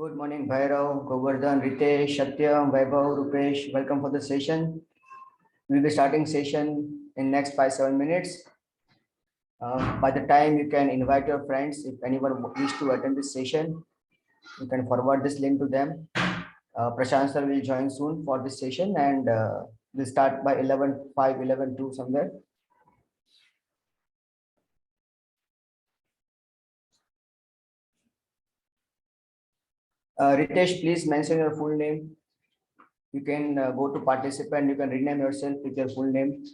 Good morning, Bhairav, Govardhan, Ritesh, Satyam, Vaibhav, Rupesh. Welcome for the session. We'll be starting session in next 5-7 minutes. By the time you can invite your friends, if anyone wish to attend this session, you can forward this link to them. Prashant sir will join soon for this session, and we'll start by 11:05, 11:02 somewhere. Ritesh, please mention your full name. You can go to participant. You can rename yourself with your full name.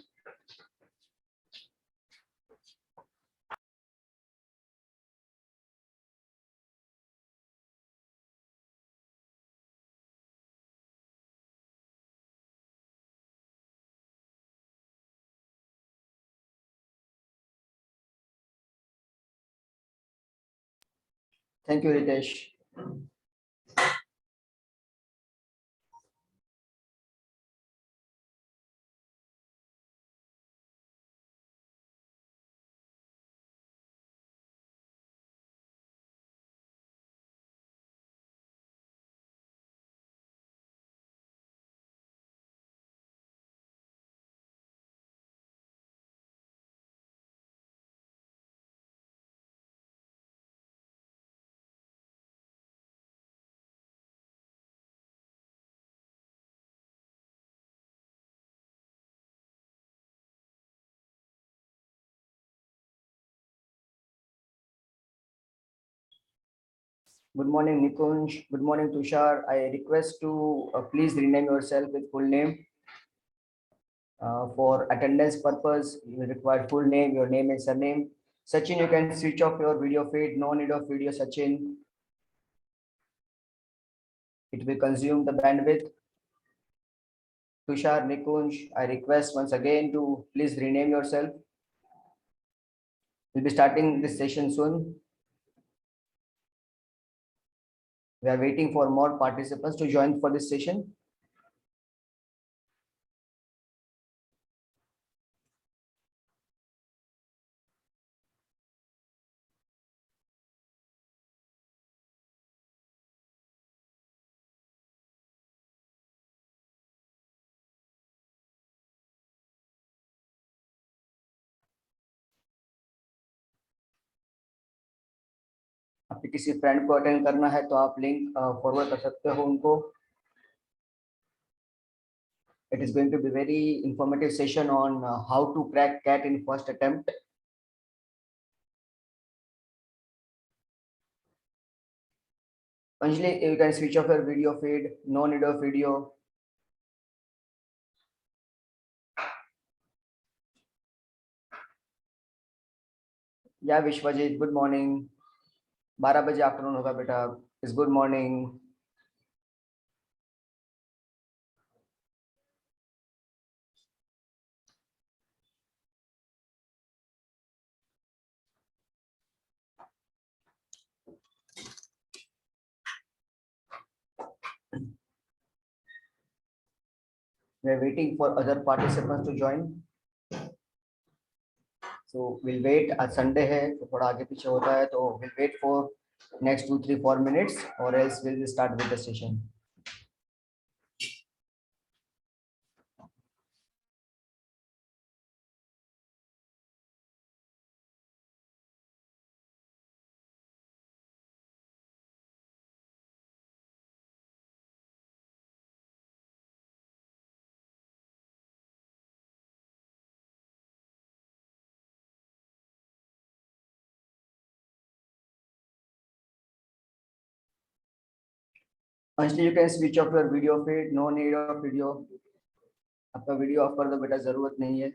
Thank you, Ritesh. Good morning, Nikunj. Good morning, Tushar. I request to please rename yourself with full name. For attendance purpose, you require full name, your name and surname. Sachin, you can switch off your video feed. No need of video, Sachin. It will consume the bandwidth. Tushar, Nikunj, I request once again to please rename yourself. We'll be starting this session soon. We are waiting for more participants to join for this session. किसी friend को attend करना है तो आप link forward कर सकते हो उनको. It is going to be very informative session on how to crack CAT in first attempt. Anjali, you can switch off your video feed. No need of video. Yeah, Vishwajit, good morning. 12 बजे afternoon होगा बेटा. It's good morning. We are waiting for other participants to join. So we'll wait. आज Sunday है तो थोड़ा आगे पीछे होता है तो we'll wait for next 2, 3, 4 minutes or else we'll start with the session. Anjali, you can switch off your video feed. No need of video. आपका वीडियो ऑफ कर दो बेटा, जरूरत नहीं है.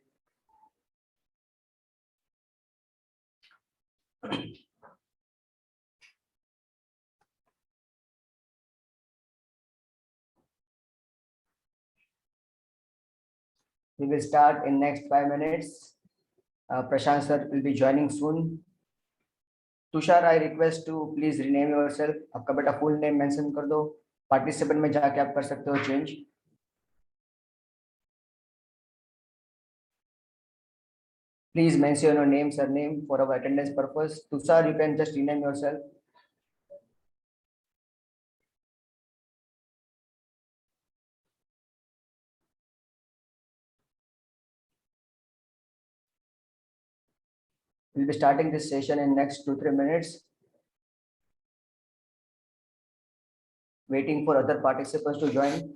We will start in next 5 minutes. Prashant sir will be joining soon. Tushar, I request to please rename yourself. आपका बेटा full name mention कर दो. Participant में जाके आप कर सकते हो change. Please mention your name, surname for our attendance purpose. Tushar, you can just rename yourself. We'll be starting this session in next 2, 3 minutes. Waiting for other participants to join.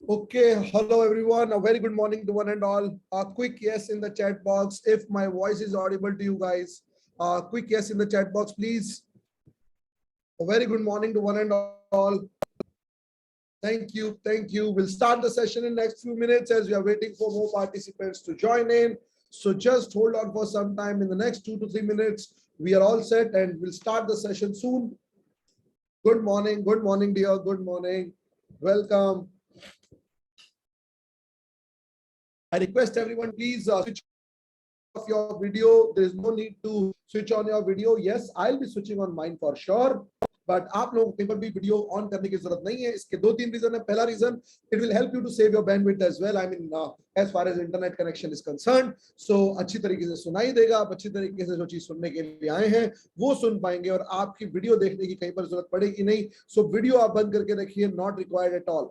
Okay, hello everyone. A very good morning to one and all. A quick yes in the chat box if my voice is audible to you guys. Quick yes in the chat box, please. A very good morning to one and all. Thank you, thank you. We'll start the session in next few minutes as we are waiting for more participants to join in. So just hold on for some time. In the next 2 to 3 minutes, we are all set and we'll start the session soon. Good morning, dear. Good morning. Welcome. I request everyone, please switch off your video. There is no need to switch on your video. Yes, I'll be switching on mine for sure. But आप लोगों को कहीं पर भी video on करने की जरूरत नहीं है। इसके 2-3 रीजन है। पहला reason, it will help you to save your bandwidth as well, I mean as far as internet connection is concerned. So अच्छी तरीके से सुनाई देगा, आप अच्छी तरीके से जो चीज सुनने के लिए आए हैं वो सुन पाएंगे, और आपकी वीडियो देखने की कहीं पर जरूरत पड़ेगी नहीं। सो वीडियो आप बंद करके रखिए, not required at all.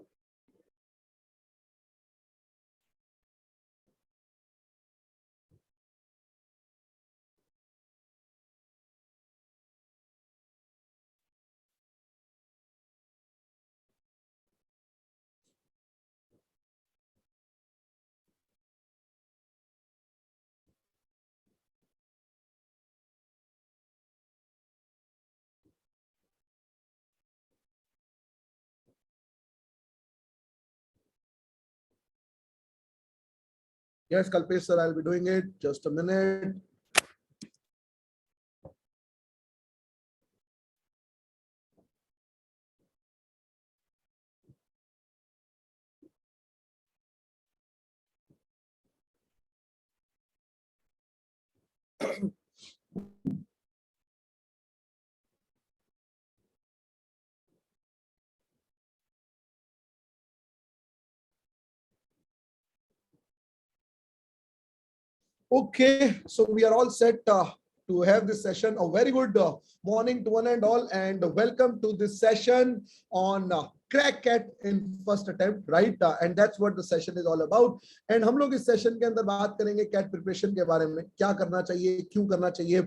Yes, Kalpesh sir, I'll be doing it. Just a minute. Okay, so we are all set to have this session. A very good morning to one and all, and welcome to this session on crack cat in first attempt, right? And that's what the session is all about. And हम लोग इस session के अंदर बात करेंगे cat preparation के बारे में, क्या करना चाहिए, क्यों करना चाहिए।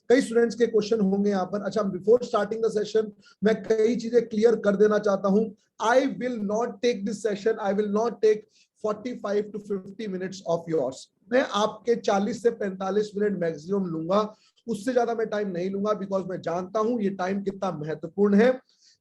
कई स्टूडेंट्स के क्वेश्चन होंगे यहाँ पर। अच्छा, बिफोर स्टार्टिंग द सेशन मैं कई चीजें क्लियर कर देना चाहता हूँ। I will not take this session, I will not take 45 to 50 minutes of yours. मैं आपके 40 से 45 मिनट मैक्सिमम लूंगा, उससे ज्यादा मैं टाइम नहीं लूंगा, बिकॉज मैं जानता हूं ये टाइम कितना महत्वपूर्ण है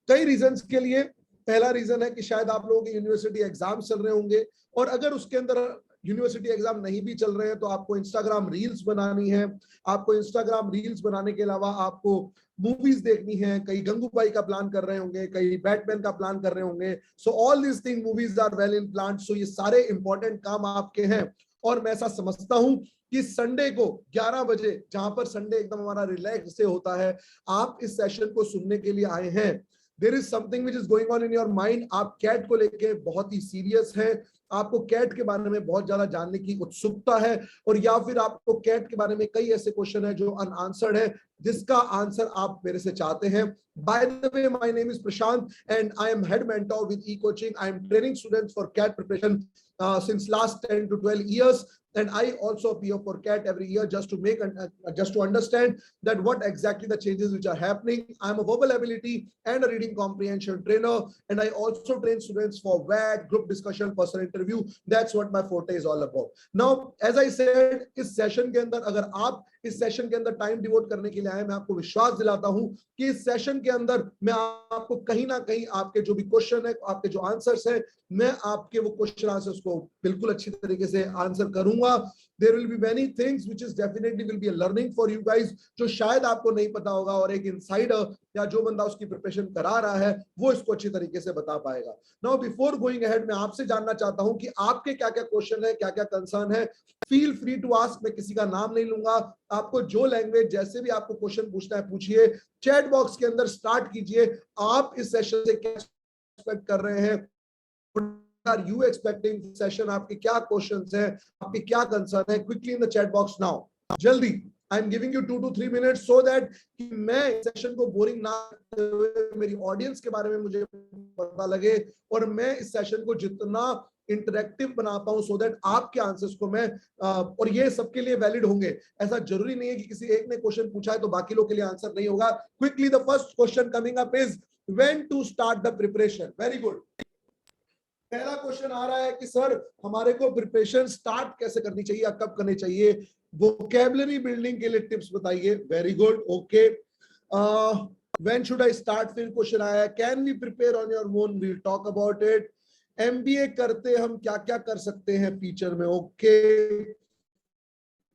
कई रीजंस के लिए। पहला रीजन है कि शायद आप लोगों के यूनिवर्सिटी एग्जाम चल रहे होंगे, और अगर उसके अंदर यूनिवर्सिटी एग्जाम नहीं भी चल रहे हैं तो आपको इंस्टाग्राम रील्स बनानी है। आपको इंस्टाग्राम रील्स बनाने के अलावा आपको मूवीज देखनी है। कई गंगूबाई का प्लान कर रहे होंगे, कई बैटमैन का प्लान कर रहे होंगे। So all this thing movies are well in plan. So ये सारे इंपॉर्टेंट काम आपके हैं, और मैं ऐसा समझता हूं कि संडे को 11 बजे, जहां पर संडे एकदम हमारा रिलैक्स से होता है, आप इस सेशन को सुनने के लिए आए हैं। There is something which is going on in your mind. आप कैट को लेके बहुत ही सीरियस है, आपको कैट के बारे में बहुत ज्यादा जानने की उत्सुकता है, और या फिर आपको कैट के बारे में कई ऐसे क्वेश्चन है जो अनआंसर्ड है, जिसका आंसर आप मेरे से चाहते हैं। By the way, my name is Prashant and I am head mentor with e-coaching. I am training students for CAT preparation since last 10 to 12 years, and I also appear for CAT every year just to make just to understand that what exactly the changes which are happening. I am a verbal ability and a reading comprehension trainer, and I also train students for WAT, group discussion, personal interview. That's what my forte is all about. Now, as I said, इस session के अंदर अगर आप इस session के अंदर time devote करने के लिए आए, मैं आपको विश्वास दिलाता हूं कि इस सेशन के अंदर मैं आपको कहीं ना कहीं आपके जो भी क्वेश्चन है, आपके जो आंसर्स है, मैं आपके वो क्वेश्चन आंसर्स को बिल्कुल अच्छी तरीके से आंसर करूंगा। There will be many things which is definitely will be a learning for you guys, जो शायद आपको नहीं पता होगा, और एक इनसाइडर या जो बंदा उसकी प्रिपरेशन करा रहा है वो इसको अच्छी तरीके से बता पाएगा। नाउ बिफोर गोइंग अहेड, मैं आपसे जानना चाहता हूं कि आपके क्या क्या क्वेश्चन है, क्या क्या कंसर्न है। फील फ्री टू आस्क, मैं किसी का नाम नहीं लूंगा। आपको जो लैंग्वेज, जैसे भी आपको क्वेश्चन पूछना है पूछिए, चैट बॉक्स के अंदर स्टार्ट कीजिए। आप इस सेशन से क्या एक्सपेक्ट कर रहे हैं, are you expecting session, आपके क्या क्वेश्चंस हैं, आपके क्या कंसर्न है, quickly in the chat box now, जल्दी। I am giving you 2 to 3 minutes so that कि मैं सेशन को बोरिंग ना, मेरी ऑडियंस के बारे में मुझे पता लगे, और मैं इस सेशन को जितना इंटरेक्टिव बना पाऊं सो दैट आपके आंसर्स को मैं और ये सबके लिए वैलिड होंगे। ऐसा जरूरी नहीं है कि किसी एक ने क्वेश्चन पूछा है तो बाकी लोग के लिए आंसर नहीं होगा। Quickly the first question coming up is when to start the preparation. Very good. पहला क्वेश्चन आ रहा है कि सर हमारे को प्रिपरेशन स्टार्ट कैसे करनी चाहिए या कब करनी चाहिए, वोकैबुलरी बिल्डिंग के लिए टिप्स बताइए। Very good, okay. When should I start, फिर क्वेश्चन आया है can we prepare on your own, we will talk about it. MBA करते हम क्या क्या कर सकते हैं फ्यूचर में, okay.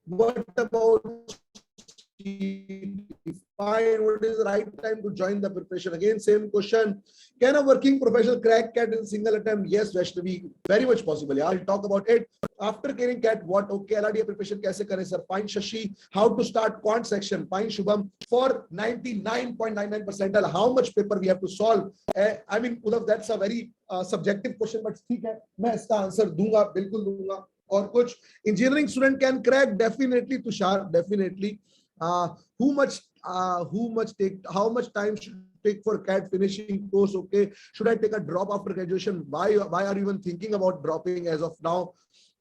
What about Fine. What is the right time to join the preparation? Again, same question. Can a working professional crack CAT in a single attempt? Yes, Vaishnavi, very much possible. Yeah, I'll talk about it. After clearing CAT, what? Okay, LRDA preparation kaise kare, sir? Fine, Shashi. How to start quant section? Fine, Shubham. For 99.99 percentile, how much paper we have to solve? I mean, Udav, that's a very subjective question, but ठीक है, मैं इसका answer दूंगा, बिल्कुल दूंगा. और कुछ engineering student can crack? Definitely, Tushar, definitely. Who much take, how much time should take for CAT finishing course? Okay, should I take a drop after graduation? Why are you even thinking about dropping as of now?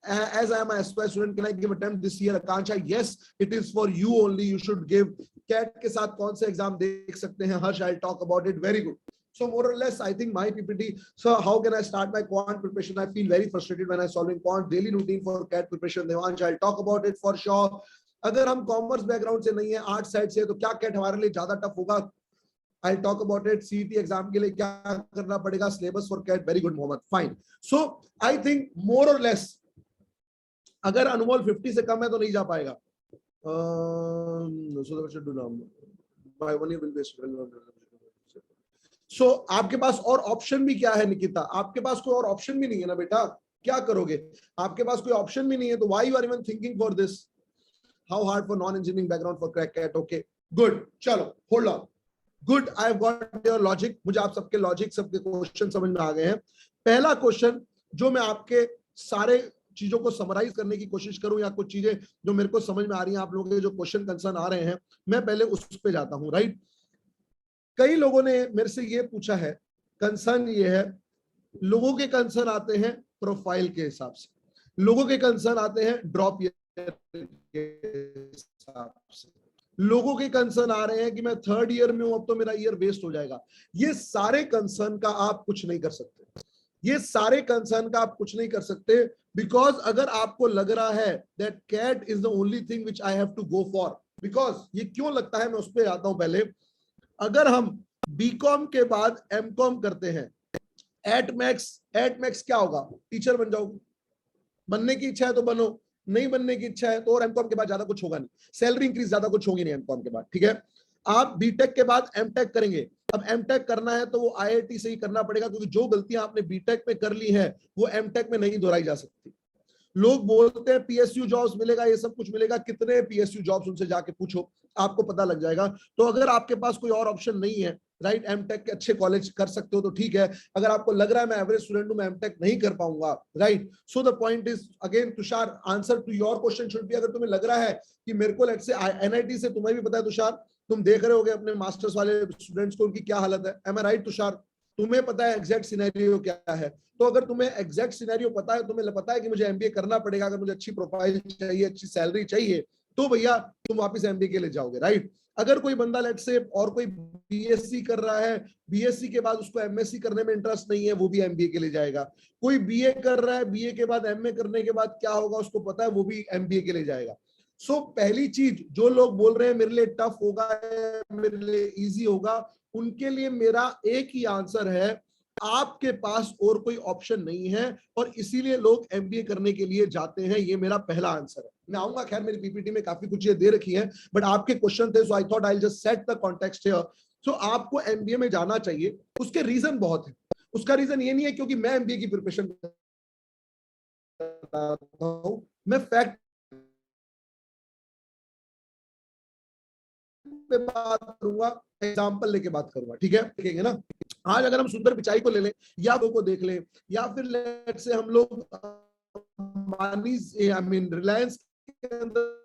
As I am a aspire student, can I give attempt this year? Akanksha, yes, it is for you only. You should give. CAT के साथ कौन से exam देख सकते हैं? Harsh, I'll talk about it. Very good. So more or less, I think my PPT. So how can I start my quant preparation? I feel very frustrated when I'm solving quant. Daily routine for CAT preparation. Devansh, I'll talk about it for sure. अगर हम commerce background से नहीं है, art side से, तो क्या cat हमारे लिए ज्यादा टफ होगा? I talk about it. CET exam के लिए क्या करना पड़ेगा? Syllabus for CAT. Very good Mohammed. Fine. So I think more और लेस अगर अनमोल 50 से कम है तो नहीं जा पाएगा. सो आपके पास और ऑप्शन भी क्या है निकिता? आपके पास कोई और ऑप्शन भी नहीं है ना बेटा. क्या करोगे? आपके पास कोई ऑप्शन भी नहीं है, तो why you are even thinking for this? How hard for non-engineering background for crack CAT? Okay, good. चलो, hold on. Good. I have got your logic. मुझे आप सबके लॉजिक, सबके क्वेश्चन समझ में आ गए हैं. पहला क्वेश्चन जो मैं आपके सारे चीजों को समराइज करने की कोशिश करूं, या कुछ चीजें जो मेरे को समझ में आ रही हैं, आप लोगों के जो क्वेश्चन कंसर्न आ रहे हैं, मैं पहले उस पे जाता हूं. राइट, कई लोगों ने मेरे से ये पूछा है. कंसर्न ये है, लोगों के कंसर्न आते हैं प्रोफाइल के हिसाब से, लोगों के कंसर्न आते हैं ड्रॉप के हिसाब से, लोगों के कंसर्न आ रहे हैं कि मैं थर्ड ईयर में हूं, अब तो मेरा ईयर वेस्ट हो जाएगा. ये सारे कंसर्न का आप कुछ नहीं कर सकते. ये सारे कंसर्न का आप कुछ नहीं कर सकते. बिकॉज अगर आपको लग रहा है that CAT is the only thing which I have to go for, because ये क्यों लगता है, मैं उस पर आता हूं. पहले, अगर हम बीकॉम के बाद एमकॉम करते हैं, एट मैक्स क्या होगा? टीचर बन जाओगे. बनने की इच्छा है तो बनो, नहीं बनने की इच्छा है तो, और एमकॉम के बाद ज्यादा कुछ होगा नहीं. सैलरी इंक्रीज ज्यादा कुछ होगी नहीं एमकॉम के बाद. ठीक है, आप बीटेक के बाद एमटेक करेंगे. अब एमटेक करना है तो वो आईआईटी से ही करना पड़ेगा, क्योंकि जो गलतियां आपने बीटेक में कर ली है वो एमटेक में नहीं दोहराई जा सकती. लोग बोलते हैं पीएसयू जॉब्स मिलेगा, ये सब कुछ मिलेगा. कितने पीएसयू जॉब्स, उनसे जाके पूछो, आपको पता लग जाएगा. तो अगर आपके पास कोई और ऑप्शन नहीं है, राइट, एमटेक के अच्छे कॉलेज कर सकते हो तो ठीक है. अगर आपको लग रहा है मैं एवरेज स्टूडेंट हूं, मैं एमटेक नहीं कर पाऊंगा, right, so the point is again Tushar, answer to your question should be, अगर तुम्हें लग रहा है कि मेरे को लेट्स से एनआईटी से, तुम्हें भी पता है तुषार, तुम देख रहे होगे अपने मास्टर्स वाले स्टूडेंट्स को, उनकी क्या हालत है. एम आई राइट तुषार? तुम्हें पता है एग्जैक्ट सिनेरियो क्या है. तो अगर तुम्हें एग्जैक्ट सिनेरियो पता है, तुम्हें पता है कि मुझे एमबीए करना पड़ेगा, अगर मुझे अच्छी प्रोफाइल चाहिए, अच्छी सैलरी चाहिए, तो भैया तुम वापस एमबीए के लिए जाओगे. राइट, अगर कोई बंदा लेट्स से और कोई बीएससी कर रहा है, बीएससी के बाद उसको एमएससी करने में इंटरेस्ट नहीं है, वो भी एमबीए के लिए जाएगा. कोई बीए कर रहा है, बीए के बाद एमए करने के बाद क्या होगा उसको पता है, वो भी एमबीए के लिए जाएगा. सो पहली चीज, जो लोग बोल रहे हैं मेरे लिए टफ होगा, मेरे लिए इजी होगा, उनके लिए मेरा एक ही आंसर है, आपके पास और कोई ऑप्शन नहीं है, और इसीलिए लोग एमबीए करने के लिए जाते हैं. ये मेरा पहला आंसर है. मैं आऊंगा, खैर मेरी पीपीटी में काफी कुछ ये दे रखी है, बट आपके क्वेश्चन थे, so I thought I will just set the context here. So आपको एमबीए में जाना चाहिए. उसके रीजन बहुत है. उसका रीजन ये नहीं है क्योंकि मैं एमबीए की प्रिपरेशन कर रहा हूं, मैं फैक्ट पे बात करूंगा, एग्जांपल लेके बात करूंगा. ठीक है, देखेंगे ना. आज अगर हम सुंदर पिचाई को ले लें, या को देख लें, या फिर लेट्स से हम लोग आई मीन रिलायंस के अंदर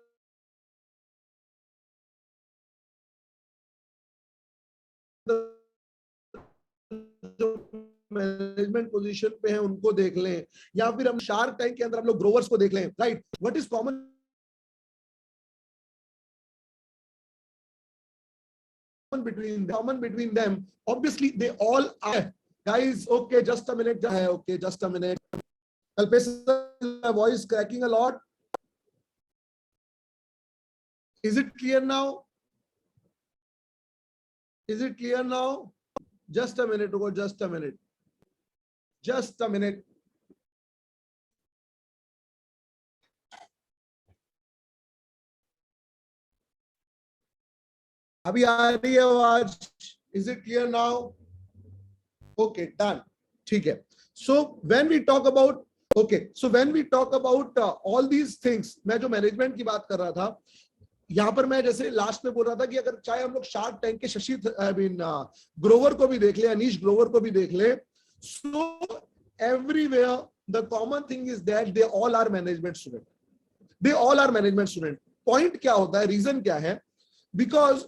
जो मैनेजमेंट पोजीशन पे हैं उनको देख लें, या फिर हम शार्क टैंक के अंदर हम लोग ग्रोवर्स को देख लें. Right, what is common between them? Obviously they all are. Guys, okay, just a minute. Okay, just a minute. Kalpesh, my voice cracking a lot. Is it clear now? Is it clear now? Just a minute, just a minute. Just a minute. अभी आ रही है आवाज? Is it clear now? Okay, done, ठीक है. So when we talk about, okay, so when we talk about all these things, मैं जो management की बात कर रहा था, यहां पर मैं जैसे लास्ट में बोल रहा था कि अगर चाहे हम लोग शार्क टैंक के शशि आई मीन ग्रोवर को भी देख ले, अनीश ग्रोवर को भी देख ले, so everywhere the common thing is that they all are management student. They all are management student. Point क्या होता है, रीजन क्या है? बिकॉज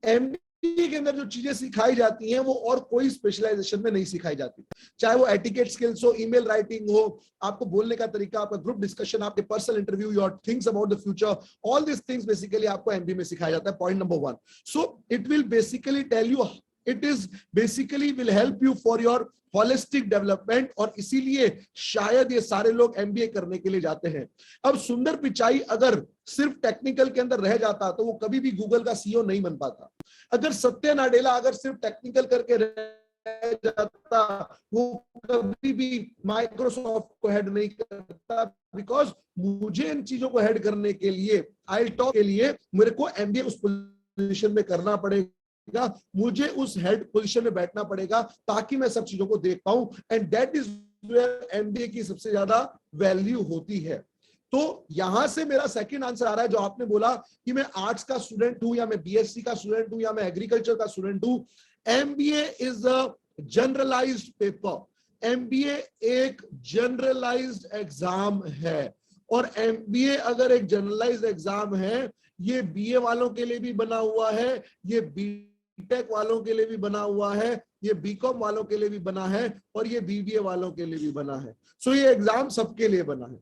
एमबीए के अंदर जो चीजें सिखाई जाती हैं वो और कोई स्पेशलाइजेशन में नहीं सिखाई जाती. चाहे वो एटिकेट स्किल्स हो, ईमेल राइटिंग हो, आपको बोलने का तरीका, आपका ग्रुप डिस्कशन, आपके personal interview, your things about the future, all this things basically आपको एमबीए में सिखाया जाता है. Point number 1. So it will basically tell you, it is basically will help you for your holistic development, और इसीलिए शायद ये सारे लोग एमबीए करने के लिए जाते हैं. अब सुंदर पिचाई अगर सिर्फ टेक्निकल के अंदर रह जाता तो वो कभी भी गूगल का सीईओ नहीं बन पाता. अगर सत्य नाडेला अगर सिर्फ टेक्निकल करके रह जाता, वो कभी भी माइक्रोसॉफ्ट को हेड नहीं करता. बिकॉज मुझे इन चीजों को हेड करने के लिए, आई टॉक के लिए, मेरे को एमबीए उस पोजीशन में करना पड़ेगा, मुझे उस हेड पोजीशन में बैठना पड़ेगा ताकि मैं सब चीजों को देख पाऊं. And that is where MBA की सबसे ज्यादा वैल्यू होती है. तो यहां से मेरा सेकंड आंसर आ रहा है, जो आपने बोला कि मैं आर्ट्स का स्टूडेंट हूं, या मैं बीएससी का स्टूडेंट हूं, या मैं एग्रीकल्चर का स्टूडेंट हूं. MBA is a generalised paper. MBA एक जनरलाइज्ड एग्जाम है, और एमबीए अगर एक जनरलाइज्ड एग्जाम है, ये बीए वालों के लिए भी बना हुआ है, ये बीटेक वालों के लिए भी बना हुआ है, ये बीकॉम वालों के लिए भी बना है, और ये बीबीए वालों के लिए भी बना है. सो ये एग्जाम सबके लिए बना है.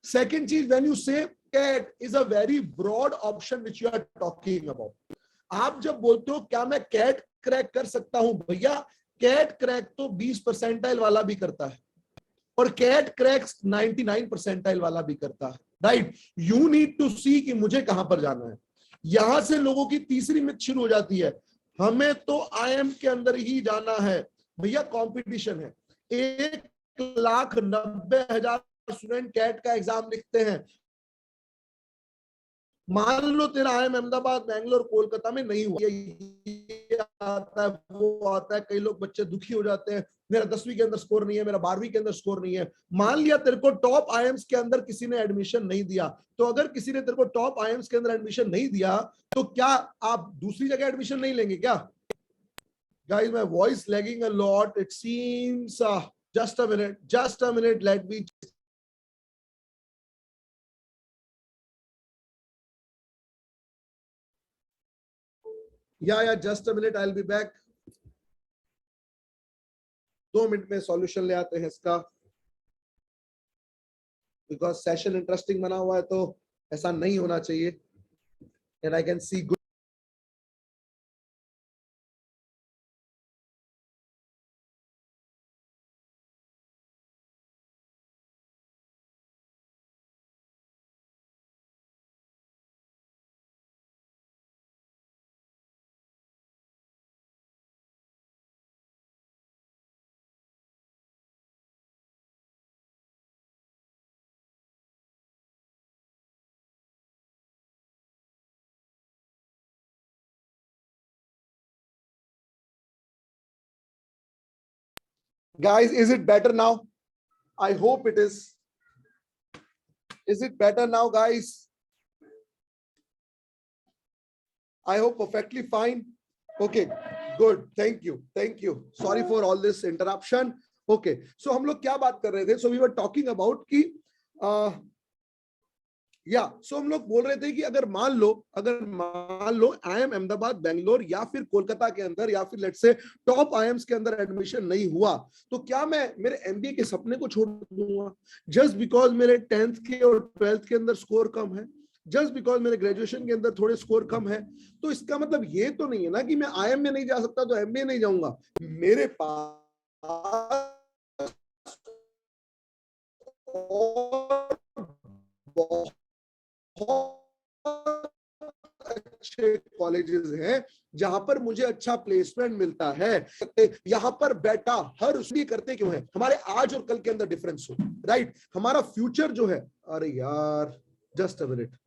Second चीज, when you say CAT is a very broad option which you are talking about. आप जब बोलते हो क्या मैं कैट क्रैक कर सकता हूं, भैया कैट क्रैक तो 20 परसेंटाइल वाला भी करता है, और कैट क्रैक 99 परसेंटाइल वाला भी करता है. राइट, यू नीड टू सी कि मुझे कहां पर जाना है. यहां से लोगों की तीसरी मिथ शुरू हो जाती है, हमें तो आईएम के अंदर ही जाना है. भैया कंपटीशन है, 1,90,000 स्टूडेंट कैट का एग्जाम लिखते हैं. मान लो तेरा आईएम अहमदाबाद, बैंगलोर, कोलकाता में नहीं हुआ, ये आता है, वो आता है, कई लोग बच्चे दुखी हो जाते हैं, मेरा 10वीं के अंदर स्कोर नहीं है, मेरा 12वीं के अंदर स्कोर नहीं है. मान लिया तेरे को टॉप आईएम्स के अंदर किसी ने एडमिशन नहीं दिया, तो अगर किसी ने तेरे को टॉप आईएम्स के अंदर एडमिशन नहीं दिया, तो क्या आप दूसरी जगह एडमिशन नहीं लेंगे क्या? Guys, my voice lagging a lot. It seems. Just a minute. Just a minute. Let me. Yeah. Just a minute. I'll be back. 2 minute में सॉल्यूशन ले आते हैं इसका, बिकॉज सेशन इंटरेस्टिंग बना हुआ है, तो ऐसा नहीं होना चाहिए. And I can see good. Guys, is it better now? I hope it is. Is it better now, guys? I hope perfectly fine. Okay, good. Thank you. Thank you. Sorry for all this interruption. Okay, so हम लोग क्या बात कर रहे थे? So we were talking about कि सो हम लोग बोल रहे थे कि अगर मान लो आईएम अहमदाबाद, बेंगलोर या फिर कोलकाता के अंदर, या फिर लेट्स से टॉप आईएम्स के अंदर एडमिशन नहीं हुआ, तो क्या मैं मेरे एमबीए के सपने को छोड़ दूंगा जस्ट बिकॉज मेरे 10th के और 12th के अंदर स्कोर कम है, जस्ट बिकॉज मेरे ग्रेजुएशन के अंदर थोड़े स्कोर कम है? तो इसका मतलब ये तो नहीं है ना कि मैं आईएम में नहीं जा सकता तो एमबीए नहीं जाऊंगा. मेरे पास अच्छे कॉलेजेस हैं जहां पर मुझे अच्छा प्लेसमेंट मिलता है. यहां पर बेटा हर उसमें करते क्यों है? हमारे आज और कल के अंदर डिफरेंस हो. राइट, हमारा फ्यूचर जो है, अरे यार जस्ट अ मिनट.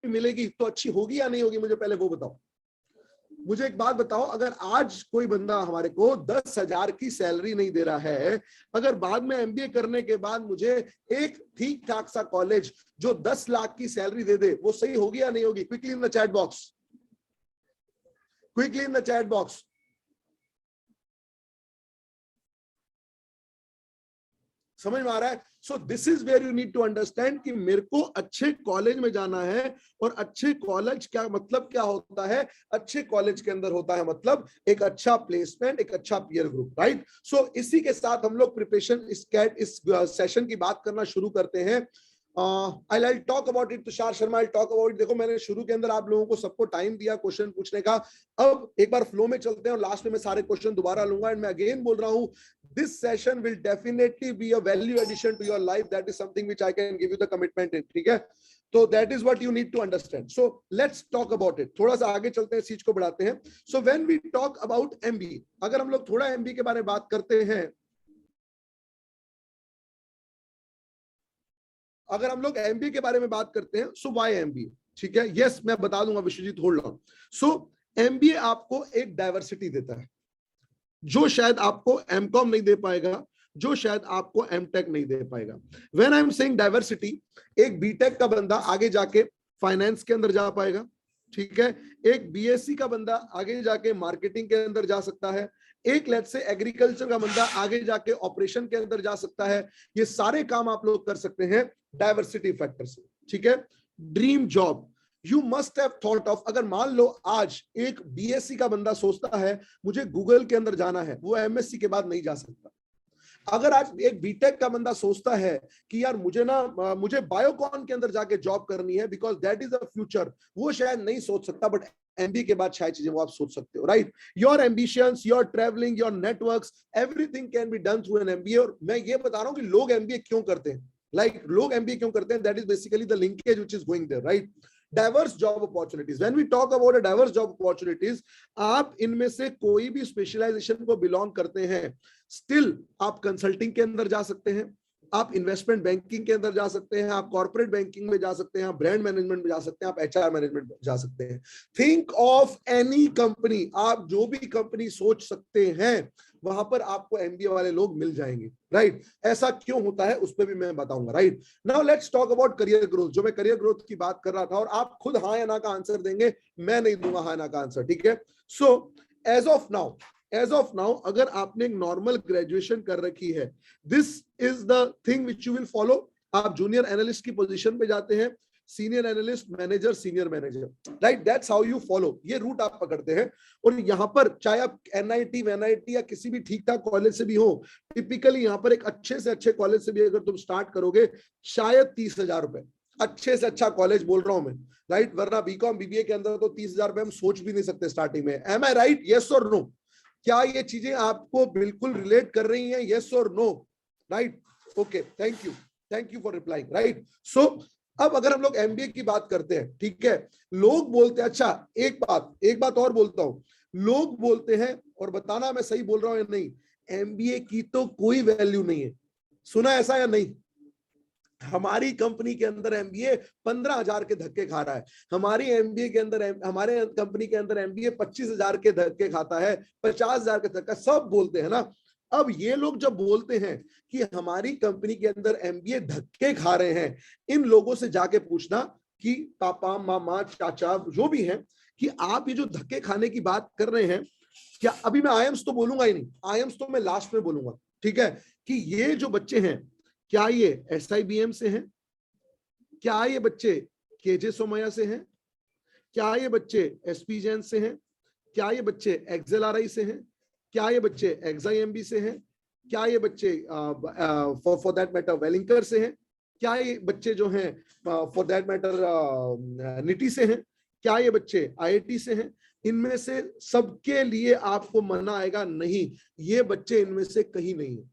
मिलेगी तो अच्छी होगी या नहीं होगी, मुझे पहले वो बताओ। मुझे एक बात बताओ, अगर आज कोई बंदा हमारे को 10,000 की सैलरी नहीं दे रहा है, अगर बाद में एमबीए करने के बाद मुझे एक ठीक ठाक सा कॉलेज जो 10 लाख की सैलरी दे दे, वो सही होगी या नहीं होगी? Quickly in the chat box, quickly in the chat box. समझ में आ रहा है? So this is where you need to understand कि मेरे को अच्छे कॉलेज में जाना है, और अच्छे कॉलेज क्या मतलब क्या होता है? अच्छे कॉलेज के अंदर होता है मतलब एक अच्छा प्लेसमेंट, एक अच्छा पीयर ग्रुप, राइट? सो इसी के साथ हम लोग प्रिपरेशन इस सेशन की बात करना शुरू करते हैं। I'll talk about it, Tushar Sharma, I'll talk about it। देखो, मैंने शुरू के अंदर आप लोगों को सबको टाइम दिया क्वेश्चन पूछने का। अब एक बार फ्लो में चलते हैं और लास्ट में मैं सारे क्वेश्चन दोबारा लूंगा। एंड मैं अगेन बोल रहा हूं, this session will definitely be a value addition to your life. That is something which I can give you the commitment in, ठीक है? तो that is what you need to understand. So let's talk about it. थोड़ा सा आगे चलते हैं, चीज को बढ़ाते हैं। So when we talk about MBA, अगर हम लोग थोड़ा MBA के बारे में बात करते हैं, अगर हम लोग एमबीए के बारे में बात करते हैं, सो व्हाई एमबीए? ठीक है, यस, मैं बता दूंगा Vishwajeet, hold on. So MBA आपको एक डाइवर्सिटी देता है, जो शायद आपको एमकॉम नहीं दे पाएगा, जो शायद आपको एमटेक नहीं दे पाएगा। When I am saying diversity, एक बीटेक का बंदा आगे जाके फाइनेंस के अंदर जा पाएगा, ठीक है? एक बीएससी का बंदा आगे जाके मार्केटिंग के अंदर जा सकता है, एक लेट्स से एग्रीकल्चर का बंदा आगे जाके ऑपरेशन के अंदर जा सकता है। ये सारे काम आप लोग कर सकते हैं डाइवर्सिटी फैक्टर से, ठीक है? Dream job, you must have thought of, अगर मान लो आज एक बीएससी का बंदा सोचता है मुझे गूगल के अंदर जाना है, वो एमएससी के बाद नहीं जा सकता। अगर आज एक बीटेक का बंदा सोचता है कि यार मुझे बायोकॉन के अंदर जाके जॉब करनी है because that is the future, वो शायद नहीं सोच सकता, बट एमबीए के बाद शायद चीजें वो आप सोच सकते हो, right? Your ambitions, your travelling, your networks, everything can be done through an MBA. और मैं ये बता रहा हूं कि लोग एमबीए क्यों करते हैं, लोग एमबीए क्यों करते हैं, that is basically the linkage which is going there, right? Diverse job opportunities, when we talk about a diverse job opportunities, आप इनमें से कोई भी स्पेशलाइजेशन को बिलोंग करते हैं, स्टिल आप कंसल्टिंग के अंदर जा सकते हैं, आप इन्वेस्टमेंट बैंकिंग के अंदर जा सकते हैं, आप कॉर्पोरेट बैंकिंग में जा सकते हैं, आप ब्रांड मैनेजमेंट में जा सकते हैं, आप एचआर मैनेजमेंट में जा सकते हैं। थिंक ऑफ एनी कंपनी, आप जो भी कंपनी सोच सकते हैं वहां पर आपको एमबीए वाले लोग मिल जाएंगे, राइट? ऐसा क्यों होता है उस पर भी मैं बताऊंगा, right? Now let's talk about career growth, जो मैं करियर ग्रोथ की बात कर रहा था, और आप खुद हाँ या ना का आंसर देंगे, मैं नहीं दूंगा हाँ या ना का आंसर, ठीक है? सो एज ऑफ नाउ अगर आपने एक नॉर्मल ग्रेजुएशन कर रखी है, this is the thing which you will follow. आप जूनियर एनालिस्ट की पोजीशन पे जाते हैं, senior analyst, manager, senior manager, right? That's how you follow, ये रूट आप पकड़ते हैं। और यहाँ पर चाहे आप एनआईटी या किसी भी ठीक ठाक कॉलेज से भी हो, टिपिकली यहाँ पर एक अच्छे से अच्छे कॉलेज से भी अगर तुम स्टार्ट करोगे, शायद 30,000 रुपए, अच्छे से अच्छा कॉलेज बोल रहा हूं मैं, राइट? वरना बीकॉम बीबीए के अंदर तो 30,000 रुपए हम सोच भी नहीं सकते स्टार्टिंग में। एम आई राइट? यस और नो? क्या ये चीजें आपको बिल्कुल रिलेट कर रही हैं? यस और no? Right? Okay, thank you for replying, right? So अब अगर हम लोग एमबीए की बात करते हैं, ठीक है, लोग बोलते हैं, अच्छा एक बात और बोलता हूं, लोग बोलते हैं, और बताना मैं सही बोल रहा हूं या नहीं, एमबीए की तो कोई वैल्यू नहीं है। सुना ऐसा या नहीं? हमारी कंपनी के अंदर एमबीए 15,000 के धक्के खा रहा है, हमारी एमबीए के अंदर, हमारे कंपनी के अंदर एमबीए 25,000 के धक्के खाता है, 50,000 के धक्का, सब बोलते हैं ना। अब ये लोग जब बोलते हैं कि हमारी कंपनी के अंदर एमबीए धक्के खा रहे हैं, इन लोगों से जाके पूछना कि पापा मामा चाचा जो भी हैं, कि आप ये जो धक्के खाने की बात कर रहे हैं, क्या, अभी मैं आईएम्स तो बोलूंगा ही नहीं, आईएम्स तो मैं लास्ट में बोलूंगा, ठीक है, कि ये जो बच्चे हैं, क्या ये एसआईबीएम से हैं? क्या ये बच्चे केजे सोमैया से हैं? क्या ये बच्चे एसपी जैन से हैं? क्या ये बच्चे एक्सएलआरआई से हैं? क्या ये बच्चे एक्सआईएमबी से हैं? क्या ये बच्चे फॉर दैट मैटर वेलिंकर से हैं? क्या ये बच्चे जो हैं फॉर दैट मैटर निटी से हैं? क्या ये बच्चे आईआईटी से हैं? इनमें से सबके लिए आपको मना आएगा नहीं, ये बच्चे इनमें से कहीं नहीं है,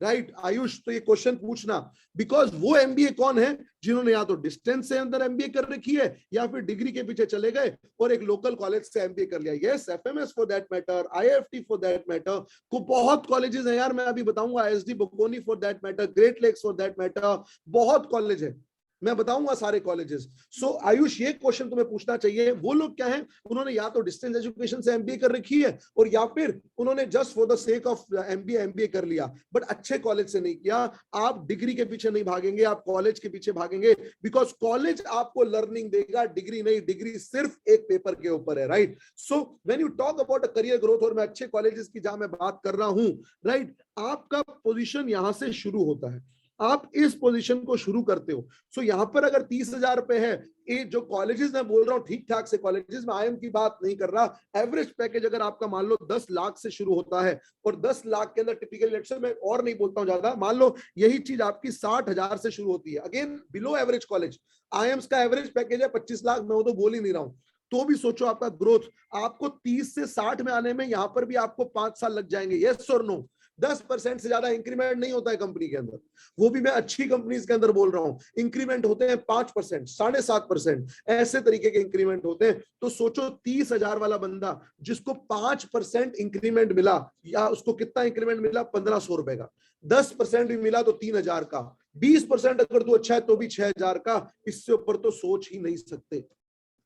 राइट? आयुष, तो ये क्वेश्चन पूछना, बिकॉज वो एमबीए कौन है जिन्होंने या तो डिस्टेंस से अंदर एमबीए कर रखी है, या फिर डिग्री के पीछे चले गए और एक लोकल कॉलेज से एमबीए कर लिया। Yes, FMS for that matter, IFT for that matter, को बहुत कॉलेजेस हैं यार, मैं अभी बताऊंगा, SD Bocconi for that matter, great lakes for that matter, बहुत कॉलेज है, मैं बताऊंगा सारे कॉलेजेस। सो आयुष, ये क्वेश्चन तुम्हें पूछना चाहिए, वो लोग क्या है, उन्होंने या तो डिस्टेंस एजुकेशन से एमबीए कर रखी है और या फिर उन्होंने just for the sake of MBA कर लिया, बट अच्छे कॉलेज से नहीं किया। आप डिग्री के पीछे नहीं भागेंगे, आप कॉलेज के पीछे भागेंगे, बिकॉज कॉलेज आपको लर्निंग देगा, डिग्री नहीं। डिग्री सिर्फ एक पेपर के ऊपर है, right. So when you talk about a career growth, और मैं अच्छे कॉलेजेस की जहां मैं बात कर रहा हूं, राइट, आपका पोजीशन यहां से शुरू होता है, आप इस पोजीशन को शुरू करते हो। सो यहां पर अगर 30,000 रुपए है, ये जो कॉलेजेस मैं बोल रहा हूँ ठीक ठाक से कॉलेजेस में, आईएम की बात नहीं कर रहा, एवरेज पैकेज अगर आपका मान लो 10 लाख से शुरू होता है, और 10 लाख के अंदर टिपिकल इलेक्शन में, और नहीं बोलता हूँ ज्यादा, मान लो यही चीज आपकी 60,000 से शुरू होती है, again below average college. IIMs का एवरेज पैकेज है 25 लाख, मैं वो तो बोल ही नहीं रहा हूँ। तो भी सोचो आपका ग्रोथ, आपको 30 से 60 में आने में यहां पर भी आपको 5 साल लग जाएंगे, यस और नो। 10% से ज्यादा इंक्रीमेंट नहीं होता है कंपनी के अंदर, वो भी मैं अच्छी कंपनीज के अंदर बोल रहा हूं। इंक्रीमेंट होते हैं 5%, 7.5%, ऐसे तरीके के इंक्रीमेंट होते हैं। तो सोचो 30,000 वाला बंदा जिसको 5% इंक्रीमेंट मिला, या उसको कितना इंक्रीमेंट मिला, 1,500 रुपए का। 10% भी मिला तो 3,000 का, 20% अगर तू अच्छा है तो भी 6,000 का। इससे ऊपर तो सोच ही नहीं सकते,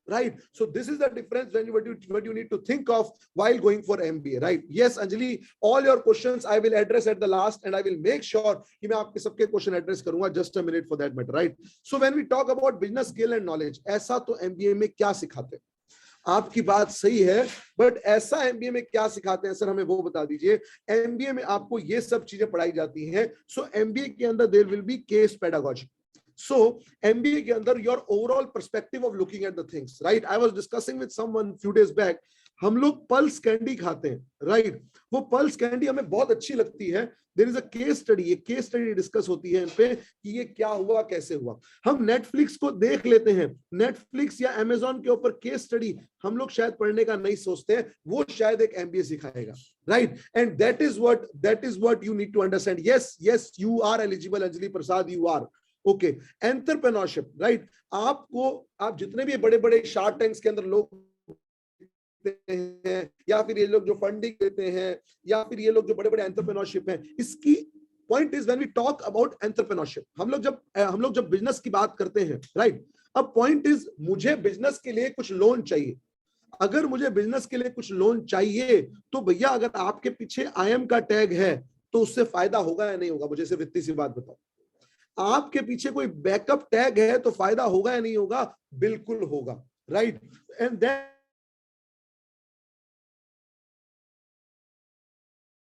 right? So this is the difference when what you need to think of while going for MBA, right? Yes, Anjali, all your questions I will address at the last, and I will make sure कि मैं आपके सबके question address करूंगा, just a minute for that matter, right? So when we talk about business skill and knowledge, ऐसा तो MBA में क्या सिखाते हैं? आपकी बात सही है, बट ऐसा एमबीए में क्या सिखाते हैं सर, हमें वो बता दीजिए। एमबीए में आपको ये सब चीजें पढ़ाई जाती हैं। सो एमबीए के अंदर there will be case pedagogy. So MBA के अंदर your overall perspective of looking at the things, right? I was discussing with someone few days back, हम लोग पल्स कैंडी खाते हैं, राइट? वो पल्स कैंडी हमें बहुत अच्छी लगती है। There is a case study, ये केस स्टडी डिस्कस होती है इन पे कि ये क्या हुआ, कैसे हुआ। हम नेटफ्लिक्स को देख लेते हैं, नेटफ्लिक्स या अमेजॉन के ऊपर केस स्टडी हम लोग शायद पढ़ने का नहीं सोचते हैं, वो शायद एक एमबीए सिखाएगा, right? And that is what you need to understand. Yes you are eligible, Anjali Prasad, you are okay. Entrepreneurship, right? आपको, आप जितने भी बड़े बड़े शार्क टैंक्स के अंदर लोग हैं, या फिर ये लोग जो फंडिंग देते हैं, या फिर ये लोग जो बड़े बड़े एंटरप्रेन्योरशिप हैं, इसकी point is when we talk about entrepreneurship, हम लोग जब बिजनेस की बात करते हैं, राइट? अब पॉइंट इज, मुझे बिजनेस के लिए कुछ लोन चाहिए। अगर मुझे बिजनेस के लिए कुछ लोन चाहिए, तो भैया अगर आपके पीछे आईएम का टैग है, तो उससे फायदा होगा या नहीं होगा? मुझे सिर्फ इतनी सी बात बताओ। आपके पीछे कोई बैकअप टैग है तो फायदा होगा या नहीं होगा? बिल्कुल होगा, right? And then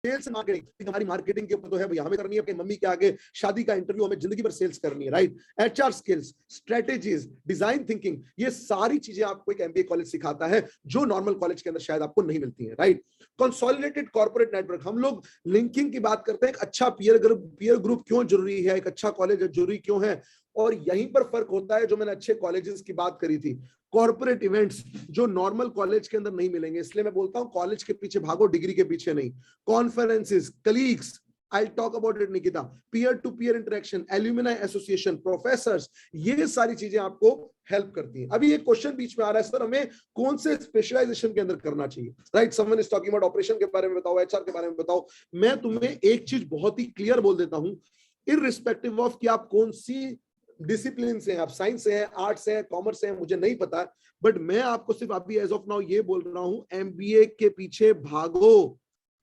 sales marketing, हमारी मार्केटिंग के ऊपर तो है भैया, हमें करनी है अपनी मम्मी के आगे शादी का इंटरव्यू, हमें जिंदगी भर सेल्स करनी है, right? HR skills, strategies, design thinking, ये सारी चीजें आपको एक एमबीए कॉलेज सिखाता है, जो नॉर्मल कॉलेज के अंदर शायद आपको नहीं मिलती है, राइट? कंसोलिडेटेड कॉर्पोरेट नेटवर्क, हम लोग लिंकिंग की बात करते हैं, एक अच्छा पीयर ग्रुप क्यों जरूरी है, एक अच्छा कॉलेज जरूरी क्यों है, और यहीं पर फर्क होता है जो मैंने अच्छे कॉलेजेस की बात करी थी। कॉर्पोरेट इवेंट्स जो नॉर्मल कॉलेज के अंदर नहीं मिलेंगे, इसलिए मैं बोलता हूं कॉलेज के पीछे भागो, डिग्री के पीछे नहीं। Conferences, colleagues, I'll talk about it, Nikita, peer to peer interaction, alumni association, professors, ये सारी चीजें आपको हेल्प करती हैं। अभी एक क्वेश्चन बीच में आ रहा है, सर हमें कौन से स्पेशलाइजेशन के अंदर करना चाहिए, right? Someone is talking about operation के बारे में बताओ, एचआर के बारे में बताओ। मैं तुम्हें एक चीज बहुत ही क्लियर बोल देता हूं, इररिस्पेक्टिव ऑफ कि आप कौन सी डिसिप्लिन से हैं, आप साइंस से हैं, आर्ट्स से हैं, कॉमर्स से हैं, मुझे नहीं पता, बट मैं आपको सिर्फ अभी एज ऑफ नाउ ये बोल रहा हूं, एमबीए के पीछे भागो।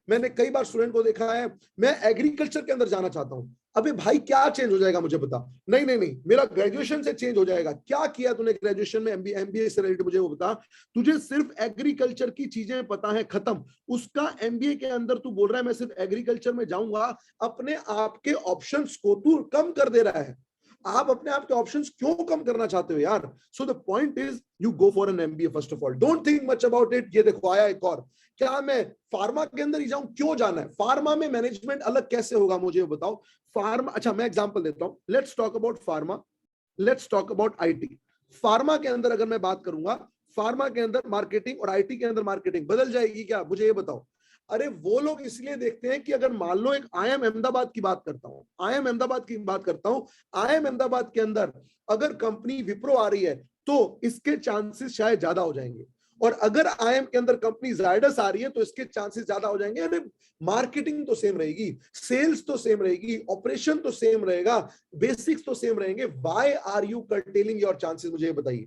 मैंने कई बार स्टूडेंट को देखा है, मैं एग्रीकल्चर के अंदर जाना चाहता हूं। अबे भाई क्या चेंज हो जाएगा मुझे बता? नहीं, मेरा ग्रेजुएशन से चेंज हो जाएगा। क्या किया तूने ग्रेजुएशन में एमबीए से रिलेटेड, मुझे वो बता। तुझे सिर्फ एग्रीकल्चर की चीजें पता है, खत्म। उसका एमबीए के अंदर तू बोल रहा है मैं सिर्फ एग्रीकल्चर में जाऊंगा, अपने आप के ऑप्शंस को तू कम कर दे रहा है। आप अपने आप के ऑप्शंस क्यों कम करना चाहते हो यार? सो the point is, you go for an MBA first of all, don't think much about it. ये देखो आया एक और, क्या मैं फार्मा के अंदर ही जाऊं? क्यों जाना है? फार्मा में मैनेजमेंट अलग कैसे होगा, मुझे बताओ। फार्मा, अच्छा मैं एग्जांपल देता हूं, let's talk about pharma, let's talk about IT. Pharma के अंदर अगर मैं बात करूंगा, फार्मा के अंदर मार्केटिंग और आईटी के अंदर मार्केटिंग बदल जाएगी क्या? मुझे ये बताओ। अरे वो लोग इसलिए देखते हैं कि अगर मान लो एक आईएम अहमदाबाद की बात करता हूं, आईएम अहमदाबाद की बात करता हूं, आईएम अहमदाबाद के अंदर अगर कंपनी विप्रो आ रही है, तो इसके चांसेस शायद ज्यादा हो जाएंगे। और अगर IIM के अंदर कंपनी जायडस आ रही है तो इसके चांसेस ज्यादा हो जाएंगे। अरे मार्केटिंग तो सेम रहेगी, सेल्स तो सेम रहेगी, ऑपरेशन तो सेम रहेगा, बेसिक्स तो सेम रहेंगे। Why are you curtailing your chances? मुझे बताइए,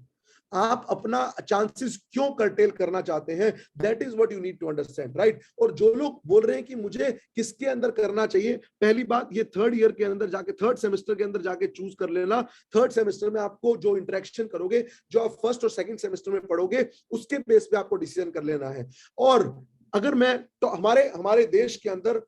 आप अपना चांसेस क्यों कर्टेल करना चाहते हैं? That is what you need to understand, right? और जो लोग बोल रहे हैं कि मुझे किसके अंदर करना चाहिए, पहली बात, ये थर्ड ईयर के अंदर जाके, थर्ड सेमेस्टर के अंदर जाके चूज कर लेना। थर्ड सेमेस्टर में आपको जो इंटरेक्शन करोगे, जो आप फर्स्ट और सेकंड सेमेस्टर में पढ़ोगे, उसके बेस पे आपको डिसीजन कर लेना है। और अगर मैं तो हमारे देश के अंदर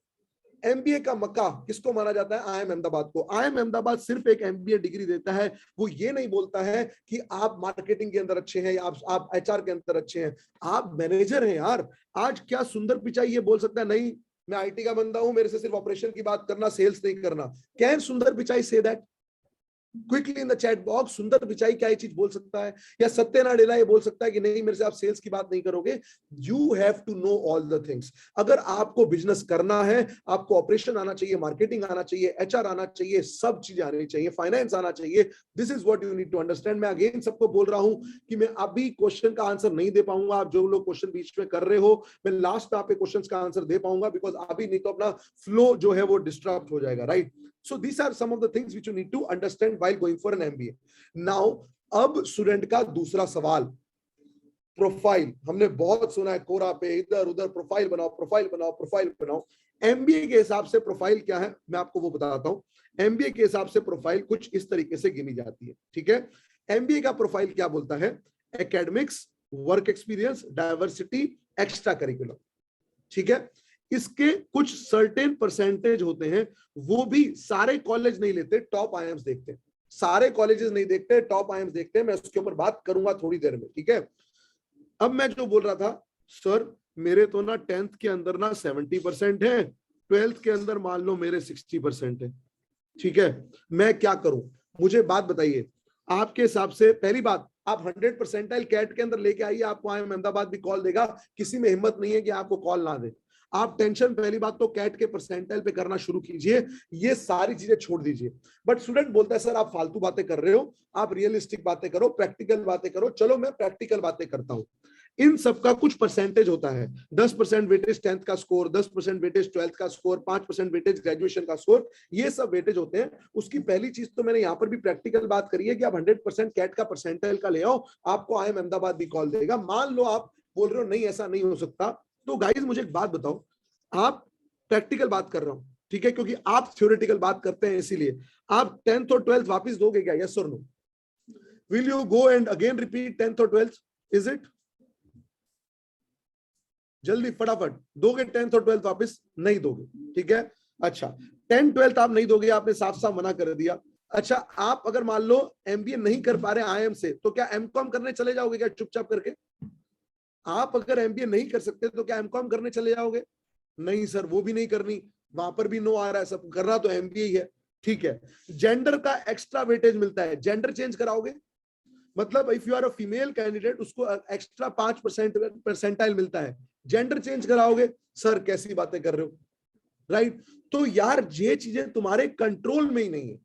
एमबीए का मक्का किसको माना जाता है? IIM अहमदाबाद को। IIM अहमदाबाद सिर्फ एक एमबीए डिग्री देता है, वो ये नहीं बोलता है कि आप मार्केटिंग के अंदर अच्छे हैं या आप HR के अंदर अच्छे हैं, आप मैनेजर हैं यार। आज क्या सुंदर पिचाई ये बोल सकता है, नहीं मैं IT का बंदा हूं, मेरे से सिर्फ ऑपरेशन की बात करना, सेल्स नहीं करना? कैन सुंदर Pichai say that? Quickly in the chat box, सुंदर पिचाई क्या ये चीज बोल सकता है? या सत्य नाडेला ये बोल सकता है कि नहीं मेरे से आप सेल्स की बात नहीं करोगे? You have to know all the things. अगर आपको बिजनेस करना है, आपको ऑपरेशन आना चाहिए, मार्केटिंग आना चाहिए, HR आना चाहिए, सब चीजें आनी चाहिए, फाइनेंस आना चाहिए। This is what you need to understand. मैं अगेन सबको बोल रहा हूं कि मैं अभी क्वेश्चन का आंसर नहीं दे पाऊंगा। आप जो लोग क्वेश्चन बीच में कर रहे हो, मैं लास्ट में आपके क्वेश्चन का आंसर दे पाऊंगा, बिकॉज अभी नहीं तो अपना फ्लो जो है वो डिस्टर्ब हो जाएगा, right? So these are some of the things which you need to understand while going for an MBA. Now, अब स्टूडेंट का दूसरा सवाल, प्रोफाइल। हमने बहुत सुना है कोरा पे इधर उधर प्रोफाइल बनाओ, प्रोफाइल बनाओ, प्रोफाइल बनाओ। MBA के हिसाब से प्रोफाइल क्या है, मैं आपको वो बताता हूँ। MBA के हिसाब से प्रोफाइल कुछ इस तरीके से गिनी जाती है, ठीक है? MBA का प्रोफाइल क्या बोलता है? Academics, work experience, diversity, extra curriculum, ठीक है? इसके कुछ सर्टेन परसेंटेज होते हैं, वो भी सारे कॉलेज नहीं लेते, टॉप IIMs देखते हैं। सारे कॉलेजेस नहीं देखते, टॉप IIMs देखते हैं। मैं उसके ऊपर बात करूंगा थोड़ी देर में, ठीक है? अब मैं जो बोल रहा था, सर मेरे तो ना 10th के अंदर ना 70% है, 12th के अंदर मान लो मेरे 60% है, ठीक है? मैं क्या करूं? मुझे बात बताइए, आपके हिसाब से पहली बात, आप 100% कैट के अंदर लेके आइए, आपको IIM अहमदाबाद भी कॉल देगा। किसी में हिम्मत नहीं है कि आपको कॉल ना दे। आप टेंशन पहली बात तो कैट के परसेंटाइल पे करना शुरू कीजिए, ये सारी चीजें छोड़ दीजिए। बट स्टूडेंट बोलता है सर आप फालतू बातें कर रहे हो, आप रियलिस्टिक बातें करो, प्रैक्टिकल बातें करो। चलो मैं प्रैक्टिकल बातें करता हूं। इन सबका कुछ परसेंटेज होता है। 10% वेटेज 10th का स्कोर, 10% वेटेज 12th का स्कोर, 5% वेटेज ग्रेजुएशन का स्कोर, ये सब वेटेज होते हैं। उसकी पहली चीज तो मैंने यहाँ पर भी प्रैक्टिकल बात करी है कि आप 100% कैट का परसेंटाइल का ले आओ, आपको IIM अहमदाबाद भी कॉल देगा। मान लो आप बोल रहे हो नहीं ऐसा नहीं हो सकता, तो गाइज मुझे एक बात बताओ, आप प्रैक्टिकल बात कर रहा हूं, ठीक है? क्योंकि आप थ्योरेटिकल बात करते हैं, इसीलिए आप 10th और 12th वापस दोगे क्या? यस और no? Will you go and again repeat 10th और 12th? Is it? जल्दी फटाफट दोगे 10th और 12th वापस? नहीं दोगे, ठीक है? अच्छा, 10th 12th आप नहीं दोगे, आपने साफ साफ मना कर दिया। अच्छा, आप अगर मान लो MBA नहीं कर पा रहे IIM से, तो क्या MCOM करने चले जाओगे क्या चुपचाप करके? आप अगर MBA नहीं कर सकते तो क्या MCOM करने चले जाओगे? नहीं सर, वो भी नहीं करनी, वहां पर भी नो आ रहा है, सब करना तो MBA ही है, ठीक है? जेंडर का एक्स्ट्रा वेटेज मिलता है, जेंडर चेंज कराओगे? मतलब if you are a female candidate, उसको एक्स्ट्रा 5% परसेंटाइल मिलता है, जेंडर चेंज कराओगे? सर कैसी बातें कर रहे हो, राइट? तो यार ये चीजें तुम्हारे कंट्रोल में ही नहीं है,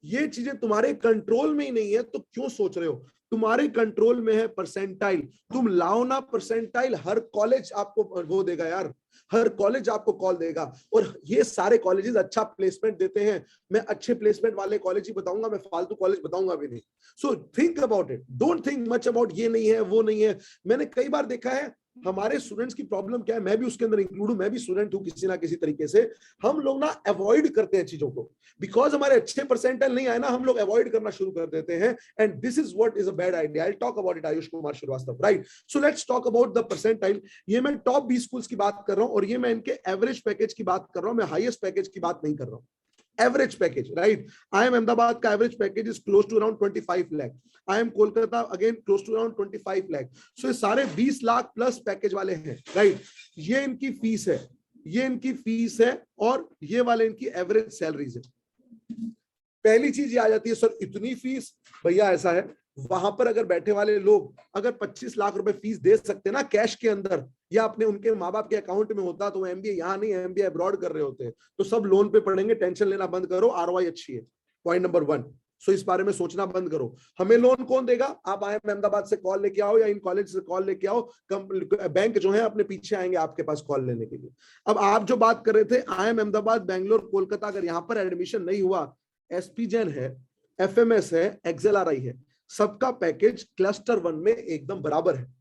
ये चीजें तुम्हारे कंट्रोल में ही नहीं है, तो क्यों सोच रहे हो? तुम्हारे कंट्रोल में है परसेंटाइल, तुम लाओ ना परसेंटाइल, हर कॉलेज आपको वो देगा यार, हर कॉलेज आपको कॉल देगा। और ये सारे कॉलेजेस अच्छा प्लेसमेंट देते हैं। मैं अच्छे प्लेसमेंट वाले कॉलेज ही बताऊंगा, मैं फालतू कॉलेज बताऊंगा भी नहीं। So think about it, don't think much about ये नहीं है वो नहीं है। मैंने कई बार देखा है हमारे स्टूडेंट्स की प्रॉब्लम क्या है, मैं भी उसके अंदर इंक्लूड हूं, मैं भी स्टूडेंट हूं किसी ना किसी तरीके से। हम लोग ना अवॉइड करते हैं चीजों को, बिकॉज हमारे अच्छे परसेंटाइल नहीं आए ना, हम लोग अवॉइड करना शुरू कर देते हैं। And this is what is a bad idea. I talk about it, Ayush Kumar Shrivastava, right? So let's talk about the percentile. ये मैं टॉप 20 स्कूल्स की बात कर रहा हूं, और ये मैं इनके एवरेज पैकेज की बात कर रहा हूं, मैं हाईएस्ट पैकेज की बात नहीं कर रहा हूं। Average package, right? IIM Ahmedabad का average package is close to around 25 lakh. IIM Kolkata again close to around 25 lakh. So ये सारे 20 लाख प्लस पैकेज वाले हैं, राइट? ये इनकी फीस है, ये इनकी फीस है, और ये वाले इनकी एवरेज सैलरीज है। पहली चीज ये आ जाती है, सर इतनी फीस? भैया ऐसा है, वहां पर अगर बैठे वाले लोग अगर 25 लाख रुपए फीस दे सकते ना कैश के अंदर, या अपने उनके माँ बाप के अकाउंट में होता, तो वो MBA यहाँ नहीं MBA अब्रॉड कर रहे होते। तो सब लोन पे पढ़ेंगे, टेंशन लेना बंद करो, ROI अच्छी है। Point number 1। सो इस बारे में सोचना बंद करो। हमें लोन कौन देगा? आप IIM अहमदाबाद से कॉल लेके आओ या इन कॉलेज से कॉल लेके आओ, बैंक जो है अपने पीछे आएंगे आपके पास कॉल लेने के लिए। अब आप जो बात कर रहे थे IIM अहमदाबाद, बैंगलोर, कोलकाता, अगर यहां पर एडमिशन नहीं हुआ, SP जैन है, FMS है, XLRI है, सबका पैकेज क्लस्टर 1 में एकदम बराबर है।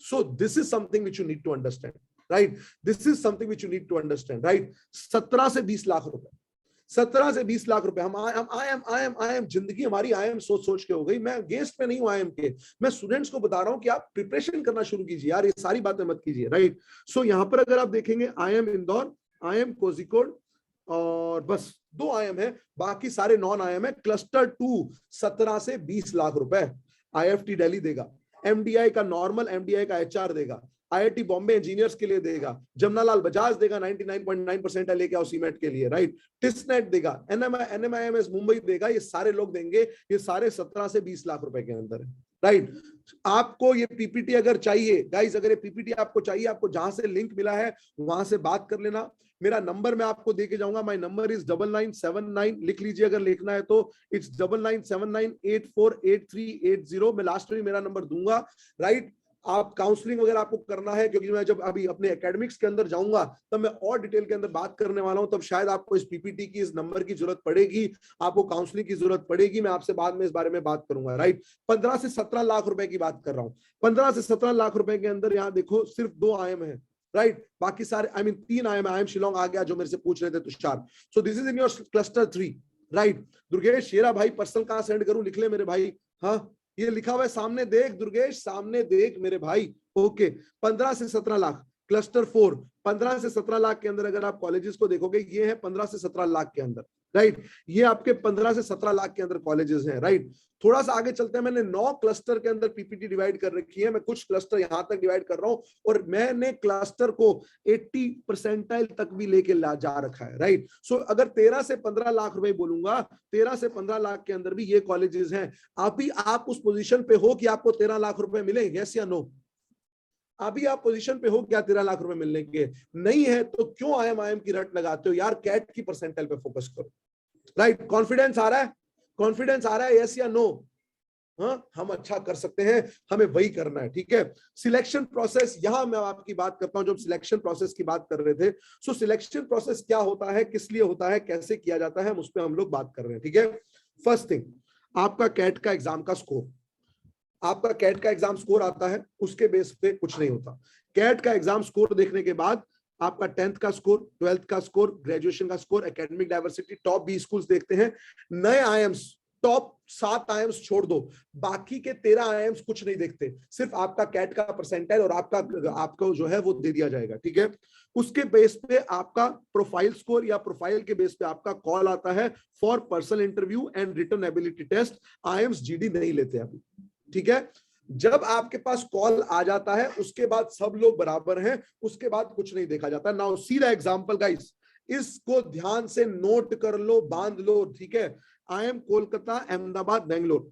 So this is something which you need to understand, right? This is something which you need to understand, right? 17 से 20 लाख रुपए, 17 से 20 लाख रुपए। हम IIM जिंदगी हमारी IIM सोच के हो गई। मैं गेस्ट पे नहीं हूं IIM के, मैं स्टूडेंट्स को बता रहा हूं कि आप प्रिपरेशन करना शुरू कीजिए यार, ये सारी बातें मत कीजिए, राइट? सो यहाँ पर अगर आप देखेंगे IIM इंदौर, IIM कोझिकोड और बस 2 IIM है, बाकी सारे नॉन IIM है। क्लस्टर 2 17 से 20 लाख रुपए IFT दिल्ली देगा, MDI का नॉर्मल, MDI का HR देगा, IIT बॉम्बे इंजीनियर्स के लिए देगा, जमनालाल बजाज देगा 99.9% लेके आओ सीमेंट के लिए, राइट? टिसनेट देगा, NMIMS मुंबई देगा, ये सारे लोग देंगे। ये सारे 17 से 20 लाख रुपए के अंदर है, राइट? आपको ये PPT अगर चाहिए गाइस, अगर ये PPT आपको चाहिए, आपको जहां से लिंक मिला है वहां से बात कर लेना। मेरा नंबर मैं आपको देके जाऊंगा, माय नंबर इज 9979, लिख लीजिए अगर लिखना है तो, इट्स 9979848380। मैं लास्ट में मेरा नंबर दूंगा, राइट? आप काउंसलिंग वगैरह आपको करना है, क्योंकि मैं जब अभी अपने एकेडमिक्स के अंदर जाऊंगा तब मैं और डिटेल के अंदर बात करने वाला हूं, तब शायद आपको इस PPT की, इस नंबर की जरूरत पड़ेगी, आपको काउंसलिंग की जरूरत पड़ेगी। मैं आपसे बाद में इस बारे में बात करूंगा, राइट? 15 से 17 लाख रुपए की बात कर रहा हूं। 15 से 17 लाख रुपए के अंदर यहाँ देखो सिर्फ 2 IIM है, राइट? बाकी सारे आई मीन 3 IIM शिलोंग आ गया जो मेरे से पूछ रहे थे Tushar. So this is in your cluster 3, right? Durgesh Shera भाई, पर्सनल कहां सेंड करूं? लिख ले मेरे भाई। हाँ, ये लिखा हुआ है, सामने देख दुर्गेश, सामने देख मेरे भाई। ओके, 15 से 17 लाख क्लस्टर 4। 15 से 17 लाख के अंदर अगर आप कॉलेजेस को देखोगे, ये है 15 से 17 लाख के अंदर, राइट? ये आपके 15 से 17 लाख के अंदर कॉलेजेस हैं, राइट? थोड़ा सा आगे चलते हैं। मैंने 9 क्लस्टर के अंदर PPT डिवाइड कर रखी है। मैं कुछ क्लस्टर यहां तक डिवाइड कर रहा हूं और मैंने क्लस्टर को 80 परसेंटाइल तक भी लेके जा रखा है, राइट? सो अगर 13 से 15 लाख रुपए बोलूंगा, 13 से 15 लाख के अंदर भी ये कॉलेजेस हैं। अभी आप उस पोजीशन पे हो कि आपको 13 लाख रुपए मिले, यस या नो? अभी आप पोजीशन पे हो क्या 13 लाख रुपए मिलने के? नहीं है तो क्यों IIM की रट लगाते हो यार? कैट की परसेंटाइल पे फोकस करो, राइट? कॉन्फिडेंस आ रहा है? कॉन्फिडेंस आ रहा है, यस या नो? हाँ, हम अच्छा कर सकते हैं, हमें वही करना है, ठीक है? सिलेक्शन प्रोसेस, यहां मैं आपकी बात करता हूं। जब सिलेक्शन प्रोसेस की बात कर रहे थे, सो सिलेक्शन प्रोसेस क्या होता है, किस लिए होता है, कैसे किया जाता है, हम उस पर हम लोग बात कर रहे हैं, ठीक है? फर्स्ट थिंग, आपका कैट का एग्जाम का स्कोर, आपका कैट का एग्जाम स्कोर आता है, उसके बेस पे कुछ नहीं होता। कैट का एग्जाम स्कोर देखने के बाद आपका 10th का स्कोर, 12th का स्कोर, ग्रेजुएशन का score, academic diversity, top 20 schools देखते हैं। नए IIMs, टॉप 7 IIMs छोड़ दो, बाकी के 13 IIMs कुछ नहीं देखते, सिर्फ आपका कैट का परसेंटाइल और आपका जो है वो दे दिया जाएगा, ठीक है? उसके बेस पे आपका प्रोफाइल स्कोर या प्रोफाइल के बेस पे आपका कॉल आता है for personal interview and written ability test. IIMs GD नहीं लेते अभी, ठीक है? जब आपके पास कॉल आ जाता है उसके बाद सब लोग बराबर हैं, उसके बाद कुछ नहीं देखा जाता। Now see the example guys, इसको ध्यान से नोट कर लो, बांध लो, ठीक है? IIM Kolkata, Ahmedabad, Bangalore,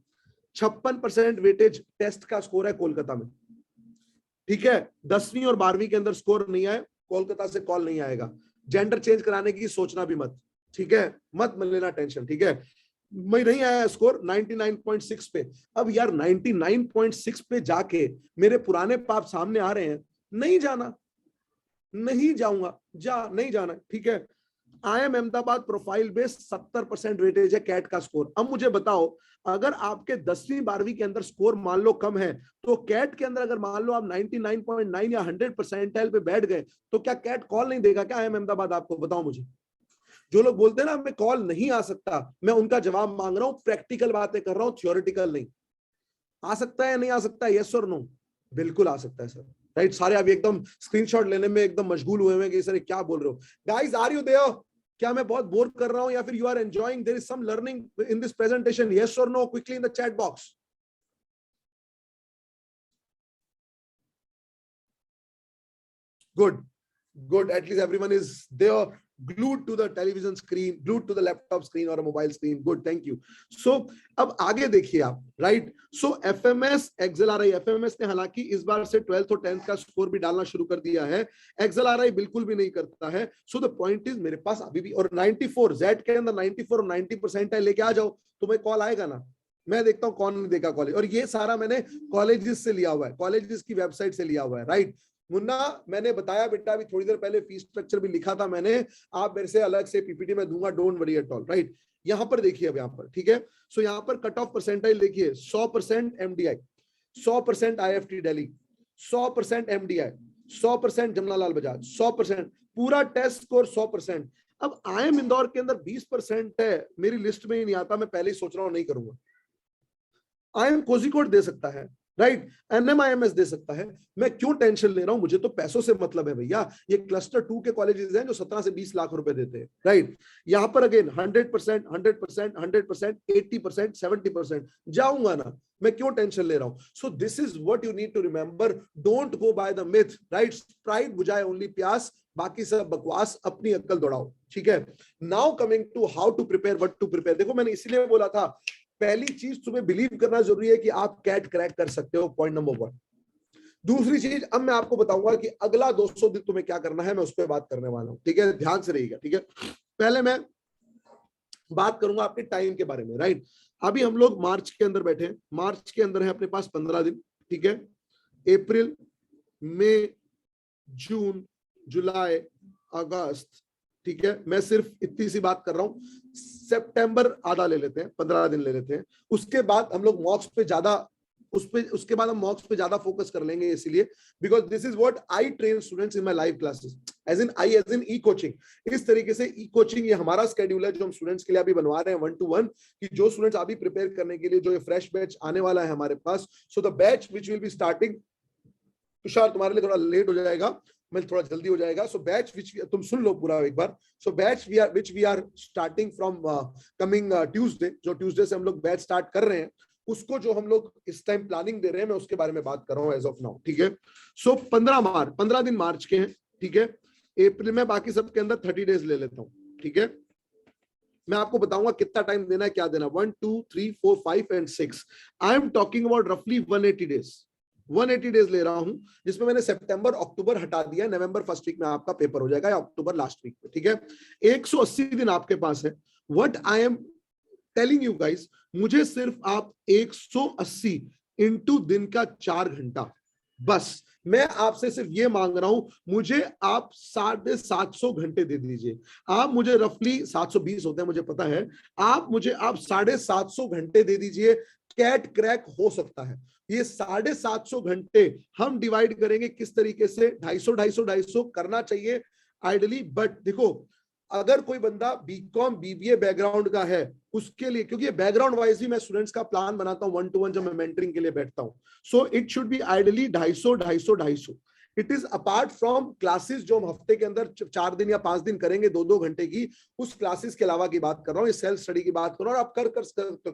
56% weightage test का स्कोर है कोलकाता में, ठीक है? 10वीं और 12वीं के अंदर स्कोर नहीं आए, कोलकाता से कॉल नहीं आएगा। जेंडर चेंज कराने की सोचना भी मत, ठीक है? मत लेना टेंशन, ठीक है? मैं नहीं आया स्कोर 99.6 पे। अब यार 99.6 पे जाके मेरे पुराने पाप सामने आ रहे हैं, नहीं जाना, नहीं जाऊंगा, नहीं जाना, ठीक है? IIM Ahmedabad profile base 70% weightage है कैट का स्कोर। अब मुझे बताओ, अगर आपके 10वीं 12वीं के अंदर स्कोर मान लो कम है, तो कैट के अंदर अगर मान लो आप 99.9 या 100 परसेंटाइल पे बैठ गए, तो क्या कैट कॉल नहीं देगा क्या IIM अहमदाबाद आपको? बताओ मुझे। जो लोग बोलते हैं ना मैं कॉल नहीं आ सकता, मैं उनका जवाब मांग रहा हूं, प्रैक्टिकल बातें कर रहा हूं, थ्योरेटिकल नहीं। आ सकता है या नहीं आ सकता? यस और नो? बिल्कुल आ सकता है सर, राइट? सारे अभी एकदम स्क्रीनशॉट लेने में एकदम मशगूल हुए हैं कि सर क्या बोल रहे हो। Guys, are you there? क्या मैं बहुत बोर कर रहा हूं या फिर you are enjoying? There is some learning in this presentation, yes और no? Quickly in the chat box. Good, good, at least everyone is there. glued to the television screen, glued to the laptop screen or a mobile screen. Good, thank you. So अब आगे देखिए आप, right? So FMS XLRI, FMS ने हालांकि इस बार से 12th और 10th का स्कोर भी डालना शुरू कर दिया है, XLRI बिल्कुल भी नहीं करता है. So the point is मेरे पास अभी भी, और 94 Z के अंदर 94 और 90% लेके आ जाओ, तुम्हें कॉल आएगा ना. मैं देखता हूँ कौन नहीं देगा कॉलेज, और ये सारा मैंने कॉलेजेस से लिया हुआ है, कॉलेजेस की वेबसाइट से लिया हुआ है, राइट? मुन्ना मैंने बताया बेटा, अभी थोड़ी देर पहले फीस स्ट्रक्चर भी लिखा था मैंने, आप मेरे से अलग से पीपीटी में दूंगा, don't worry at all, right? यहाँ पर देखिए, अब यहाँ पर ठीक है. सो यहाँ पर कट ऑफ परसेंटाइल देखिए, 100% MDI, 100% IFT Delhi, 100% MDI, 100% Jamnalal Bajaj, 100%, पूरा टेस्ट स्कोर 100%. अब आईएम इंदौर के अंदर 20% है, मेरी लिस्ट में ही नहीं आता, मैं पहले ही सोच रहा हूँ नहीं करूंगा. आईएम कोझिकोड दे सकता है, राइट? एनएमआईएमएस दे सकता है. मैं क्यों टेंशन ले रहा हूं, मुझे तो पैसों से मतलब है भैया. ये क्लस्टर 2 के कॉलेजेस हैं जो 17 से 20 लाख रुपए देते हैं, राइट? यहां पर अगेन 100%, 100%, 100%, 80%, 70%, जाऊंगा ना, मैं क्यों टेंशन ले रहा हूं? So this is what you need to remember. Don't go by the myth, right? Sprite बुझाए ओनली प्यास, बाकी सब बकवास, अपनी अक्ल दौड़ाओ, ठीक है? Now coming to how to prepare, what to prepare. देखो मैंने इसलिए बोला था, पहली चीज तुम्हें बिलीव करना जरूरी है कि आप कैट क्रैक कर सकते हो, पॉइंट नंबर 1. दूसरी चीज, अब मैं आपको बताऊंगा कि अगला 200 दिन तुम्हें क्या करना है, मैं उस पर बात करने वाला हूं, ठीक है? ध्यान से रहिएगा, ठीक है? पहले मैं बात करूंगा आपके टाइम के बारे में, राइट? अभी हम लोग मार्च के अंदर बैठे हैं, मार्च के अंदर है अपने पास 15 दिन, ठीक है? अप्रैल, मई, जून, जुलाई, अगस्त, ठीक है? मैं सिर्फ इतनी सी बात कर रहा हूं. सितंबर आधा ले लेते हैं, 15 दिन ले लेते हैं. उसके बाद हम लोग मॉक्स पे ज्यादा, उसके बाद हम मॉक्स पे ज्यादा फोकस कर लेंगे, इसलिए because this is what I train students in my live classes, as in e coaching. इस तरीके से ई कोचिंग ये हमारा स्केड्यूल है जो हम स्टूडेंट्स के लिए अभी बनवा रहे हैं 1-to-1, कि जो स्टूडेंट्स अभी प्रिपेयर करने के लिए, जो ये फ्रेश बैच आने वाला है हमारे पास. So the batch which will be starting, Tushar तुम्हारे लिए थोड़ा लेट हो जाएगा, मैं थोड़ा जल्दी हो जाएगा. सो बैच विच, तुम सुन लो पूरा एक बार. So batch we are starting from coming Tuesday, जो ट्यूसडे से हम लोग बैच स्टार्ट कर रहे हैं, उसको जो हम लोग इस टाइम प्लानिंग दे रहे हैं, मैं उसके बारे में बात कर रहा हूं एज ऑफ नाउ, ठीक है? सो 15 दिन मार्च के हैं, ठीक है? अप्रैल में बाकी सबके अंदर 30 डेज ले लेता हूं, ठीक है? मैं आपको बताऊंगा कितना टाइम देना है, क्या देना. 1, 2, 3, 4, 5 and 6. I am talking about रफली 180 डेज, 180 डेज ले रहा हूं, जिसमें मैंने सितंबर अक्टूबर हटा दिया. नवंबर फर्स्ट वीक में आपका पेपर हो जाएगा, या अक्टूबर लास्ट वीक में, ठीक है? 180 दिन आपके पास है. What I am telling you guys, मुझे सिर्फ आप 180 इंटू दिन का 4 घंटा, बस मैं आपसे सिर्फ ये मांग रहा हूं, मुझे आप 750 घंटे दे दीजिए. आप मुझे रफली 720 होते हैं मुझे पता है, आप 750 घंटे दे दीजिए. कैट क्रैक हो सकता है. ये 750 घंटे हम डिवाइड करेंगे किस तरीके से, 250 करना चाहिए आइडली. बट देखो, अगर कोई बंदा बीकॉम बीबीए बैकग्राउंड का है, उसके लिए, क्योंकि बैकग्राउंड वाइज भी मैं स्टूडेंट्स का प्लान बनाता हूं 1-to-1 जब मैं मेंटरिंग के लिए बैठता हूं. So it should be ideally 250. It is apart from classes जो हम हफ्ते के अंदर 4 दिन या 5 दिन करेंगे 2-2 घंटे की, उस क्लासेस के अलावा की बात कर रहा हूँ, ये सेल्फ स्टडी की बात कर रहा हूँ. और आप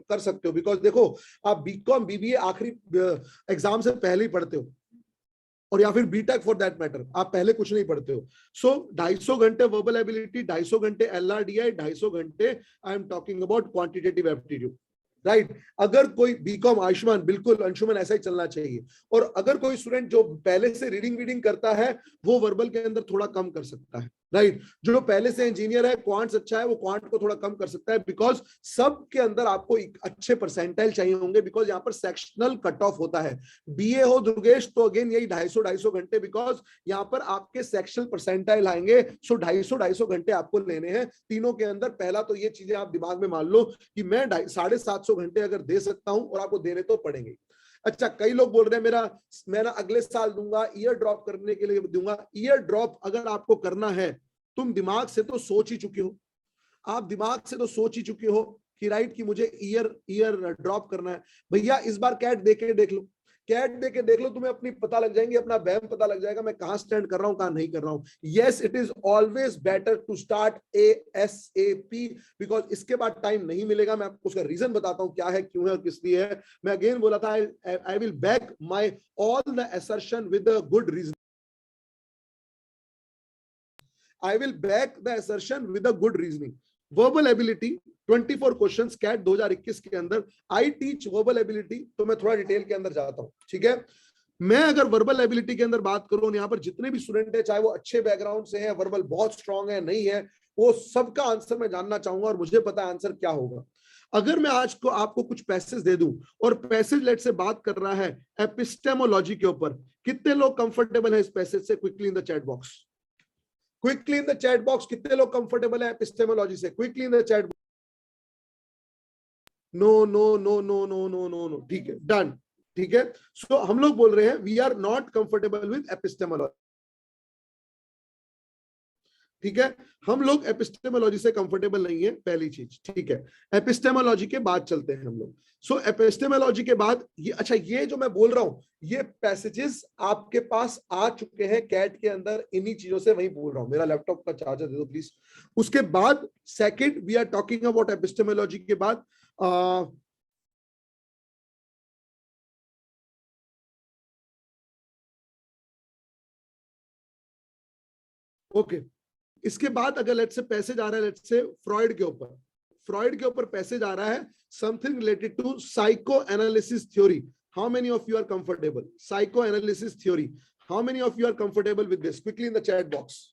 कर सकते हो, बिकॉज देखो, आप बीकॉम बीबीए आखिरी एग्जाम से पहले ही पढ़ते हो, और या फिर बीटेक फॉर दैट मैटर, आप पहले कुछ नहीं पढ़ते हो. सो 250 घंटे वर्बल एबिलिटी, 250 घंटे एलआरडीआई, 250 घंटे I am talking about quantitative aptitude, right? अगर कोई बीकॉम, आयुष्मान, बिल्कुल अंशुमन, ऐसा ही चलना चाहिए. और अगर कोई स्टूडेंट जो पहले से रीडिंग करता है, वो वर्बल के अंदर थोड़ा कम कर सकता है, राइट? जो पहले से इंजीनियर है, क्वांट्स अच्छा है, वो क्वांट को थोड़ा कम कर सकता है, बिकॉज सब के अंदर आपको एक अच्छे परसेंटाइल चाहिए होंगे, बिकॉज यहाँ पर सेक्शनल कट ऑफ होता है. बीए हो दुर्गेश तो अगेन यही 250 घंटे, बिकॉज यहाँ पर आपके सेक्शनल परसेंटाइल आएंगे. सो 250 घंटे आपको लेने हैं तीनों के अंदर. पहला तो ये चीजें आप दिमाग में मान लो कि मैं 750 घंटे अगर दे सकता हूं, और आपको देने तो पड़ेंगे. अच्छा, कई लोग बोल रहे हैं मैं ना अगले साल दूंगा, ईयर ड्रॉप करने के लिए दूंगा. ईयर ड्रॉप अगर आपको करना है, तुम दिमाग से तो सोच ही चुके हो, आप दिमाग से तो सोच ही चुके हो कि राइट, कि मुझे ईयर ड्रॉप करना है. भैया इस बार कैट देके देख लो, कैट देके देख लो, तुम्हें अपनी पता लग जाएंगे, अपना बैम पता लग जाएगा, मैं कहां स्टैंड कर रहा हूं, कहां नहीं कर रहा हूं. Yes, it is always better to start ASAP, because इसके बाद टाइम नहीं मिलेगा. मैं आपको उसका रीजन बताता हूं क्या है, क्यों है और किस लिए है. मैं अगेन बोला था, I will back my all the assertion with a good reason. I will back the assertion with a good reasoning. Verbal ability 24 questions CAT 2021 के अंदर. I teach verbal ability. तो मैं थोड़ा डिटेल के अंदर जाता हूं. ठीक है, मैं अगर वर्बल एबिलिटी के अंदर बात करूं, यहाँ पर जितने भी स्टूडेंट है, चाहे वो अच्छे बैकग्राउंड से हैं, वर्बल बहुत स्ट्रांग है नहीं है, वो सबका आंसर मैं जानना चाहूंगा और मुझे पता है आंसर क्या होगा. अगर मैं आज को आपको कुछ पैसेज दे दूं और पैसेज लेट से बात कर रहा है एपिस्टेमोलॉजी के ऊपर, कितने लोग कंफर्टेबल है इस पैसेज से? Quickly in the chat box. Quickly in the chat box कितने लोग कंफर्टेबल है एपिस्टेमोलॉजी से? Quickly in the chat box. No no no no no no no no. ठीक है, डन. ठीक है, सो हम लोग बोल रहे हैं we are not comfortable with epistemology. ठीक है, हम लोग एपिस्टेमोलॉजी से कंफर्टेबल नहीं है, पहली चीज. ठीक है, एपिस्टेमोलॉजी के बाद चलते हैं हम लोग. सो एपिस्टेमोलॉजी के बाद ये, अच्छा ये जो मैं बोल रहा हूं, ये पैसेजेस आपके पास आ चुके हैं कैट के अंदर, इन्हीं चीजों से वही बोल रहा हूं. मेरा लैपटॉप का चार्जर दे दो प्लीज. उसके बाद second we are talking about epistemology के बाद ओके इसके बाद अगर लेट्स से पैसेज आ रहा है, लेट्स से फ्रॉइड के ऊपर पैसेज आ रहा है, something related to psychoanalysis theory. How many of you are comfortable? Psychoanalysis theory, how many of you are comfortable with this? Quickly in the chat box.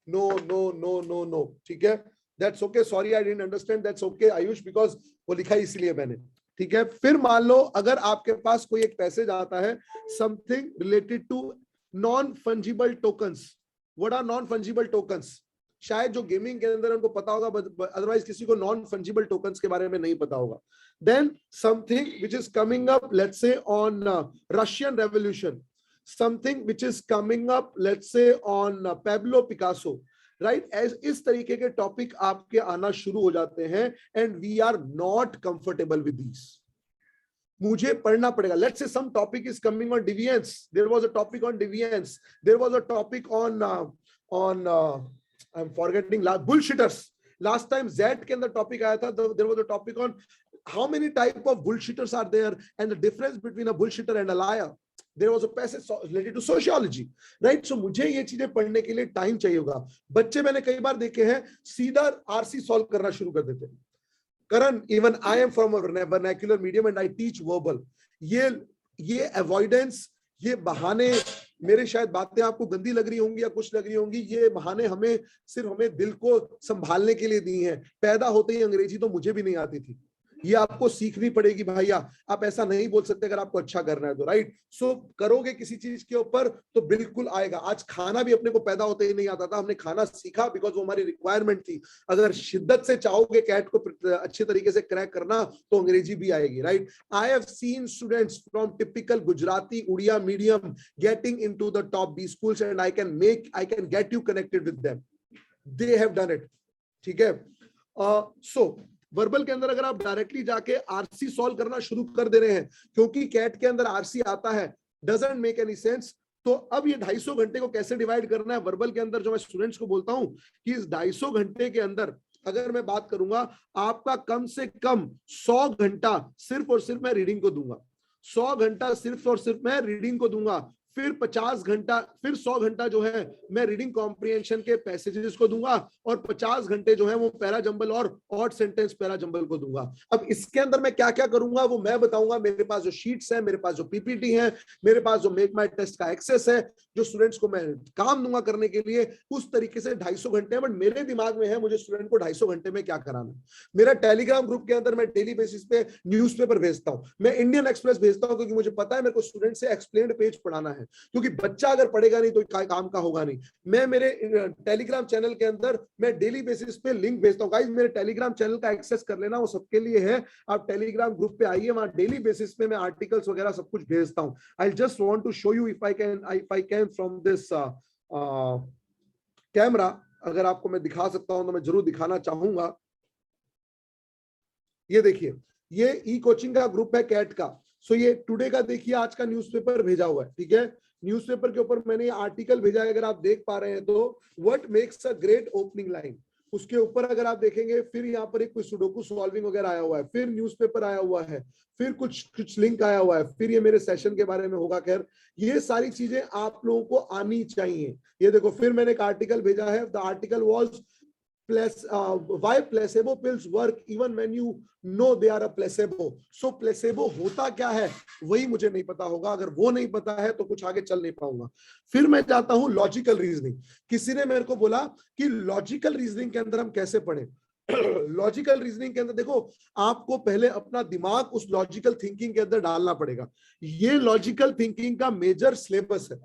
No no no no no. ठीक है, that's okay. Sorry I didn't understand. That's okay Ayush, because वो लिखा है इसलिए मैंने. ठीक है, फिर मान लो अगर आपके पास कोई एक पैसेज आता है, something related to non fungible tokens. What are non fungible tokens? शायद जो गेमिंग के अंदर उनको पता होगा, अदरवाइज किसी को नॉन फंजिबल टोकन्स के बारे में नहीं पता होगा. Then something which is coming up let's say on Russian revolution, something which is coming up let's say on Pablo Picasso, right? As इस तरीके के टॉपिक आपके आना शुरू हो जाते हैं and we are not comfortable with these. मुझे पढ़ना पड़ेगा. Let's say some topic is coming on deviance. There was a topic on deviance. There was a topic on I am forgetting bullshitters. Last time जेड के अंदर topic आया था. देयर was a topic ऑन how many type of bullshitters are there and the difference between a bullshitter and a liar. There was a passage related to sociology, right? So मुझे ये चीजें पढ़ने के लिए टाइम चाहिए होगा. बच्चे मैंने कई बार देखे हैं सीधा आरसी सॉल्व करना शुरू कर देते हैं. Karan, even I am from a vernacular medium and I teach verbal. ये अवॉइडेंस, ये बहाने, मेरे शायद बातें आपको गंदी लग रही होंगी या कुछ लग रही होंगी, ये बहाने हमें सिर्फ हमें दिल को संभालने के लिए दी हैं. पैदा होते ही अंग्रेजी तो मुझे भी नहीं आती थी. ये आपको सीखनी पड़ेगी भैया. आप ऐसा नहीं बोल सकते अगर आपको अच्छा करना है तो, राइट? सो करोगे किसी चीज के ऊपर तो बिल्कुल आएगा. आज खाना भी अपने को पैदा होते ही नहीं आता था, हमने खाना सीखा बिकॉज वो हमारी रिक्वायरमेंट थी. अगर शिद्दत से चाहोगे कैट को अच्छे तरीके से क्रैक करना तो अंग्रेजी भी आएगी, right? I have seen students from typical Gujarati Oriya medium getting into the top B schools and I can get you connected with them. They have done it. ठीक है, सो वर्बल के अंदर अगर आप डायरेक्टली जाके आरसी सॉल्व करना शुरू कर दे रहे हैं, क्योंकि कैट के अंदर आरसी आता है, डजंट मेक एनी सेंस. तो अब ये 250 घंटे को कैसे डिवाइड करना है वर्बल के अंदर, जो मैं स्टूडेंट्स को बोलता हूं कि इस 250 घंटे के अंदर अगर मैं बात करूंगा, आपका कम से कम 100 घंटा सिर्फ और सिर्फ मैं रीडिंग को दूंगा. 100 घंटा सिर्फ और सिर्फ मैं रीडिंग को दूंगा. फिर 50 घंटा, फिर 100 घंटा जो है मैं रीडिंग कॉम्प्रिहेंशन के पैसेजेस को दूंगा और 50 घंटे जो है वो पैरा जंबल और ऑड सेंटेंस पैरा जंबल को दूंगा. अब इसके अंदर मैं क्या क्या करूंगा वो मैं बताऊंगा. मेरे पास जो शीट्स है, मेरे पास जो पीपीटी है, मेरे पास जो मेक माई टेस्ट का एक्सेस है, जो स्टूडेंट्स को मैं काम दूंगा करने के लिए, उस तरीके से 250 घंटे. बट मेरे दिमाग में है मुझे स्टूडेंट को 250 घंटे में क्या कराना. मेरा टेलीग्राम ग्रुप के अंदर मैं डेली बेसिस पे न्यूज़पेपर भेजता हूं. मैं इंडियन एक्सप्रेस भेजता हूं क्योंकि मुझे पता है मेरे को स्टूडेंट से एक्सप्लेन्ड पेज पढ़ाना है, क्योंकि बच्चा अगर पढ़ेगा नहीं तो काम का होगा नहीं. मैं मेरे टेलीग्राम चैनल के अंदर मैं डेली बेसिस पे लिंक भेजता हूं. गाइस मेरे टेलीग्राम चैनल का एक्सेस कर लेना, वो सबके लिए है. आप टेलीग्राम ग्रुप पे आइए, वहां डेली बेसिस पे मैं आर्टिकल्स वगैरह सब कुछ भेजता हूं. I just want to show you if I can from this camera. अगर आपको मैं दिखा सकता हूं तो मैं जरूर दिखाना चाहूंगा. ये देखिए, ये ई कोचिंग का ग्रुप है कैट का. सो ये टुडे का देखिए, आज का न्यूज़पेपर भेजा हुआ है. ठीक है, न्यूज़पेपर के ऊपर मैंने ये आर्टिकल भेजा है. अगर आप देख पा रहे हैं तो, what makes a great opening line. उसके ऊपर अगर आप देखेंगे फिर यहाँ पर एक कोई सुडोकू सॉल्विंग वगैरह आया हुआ है, फिर न्यूज़पेपर आया हुआ है, फिर कुछ लिंक आया हुआ है, फिर ये मेरे सेशन के बारे में होगा। खैर ये सारी चीजें आप लोगों को आनी चाहिए। ये देखो फिर मैंने एक आर्टिकल भेजा है, the article was why placebo pills work even when you know they are a placebo. So placebo होता क्या है वही मुझे नहीं पता होगा, अगर वो नहीं पता है तो कुछ आगे चल नहीं पाऊंगा। फिर मैं चाहता हूं लॉजिकल रीजनिंग। किसी ने मेरे को बोला कि लॉजिकल रीजनिंग के अंदर हम कैसे पढ़ें। लॉजिकल रीजनिंग के अंदर देखो, आपको पहले अपना दिमाग उस लॉजिकल थिंकिंग के अंदर डालना पड़ेगा। ये लॉजिकल थिंकिंग का मेजर सिलेबस है।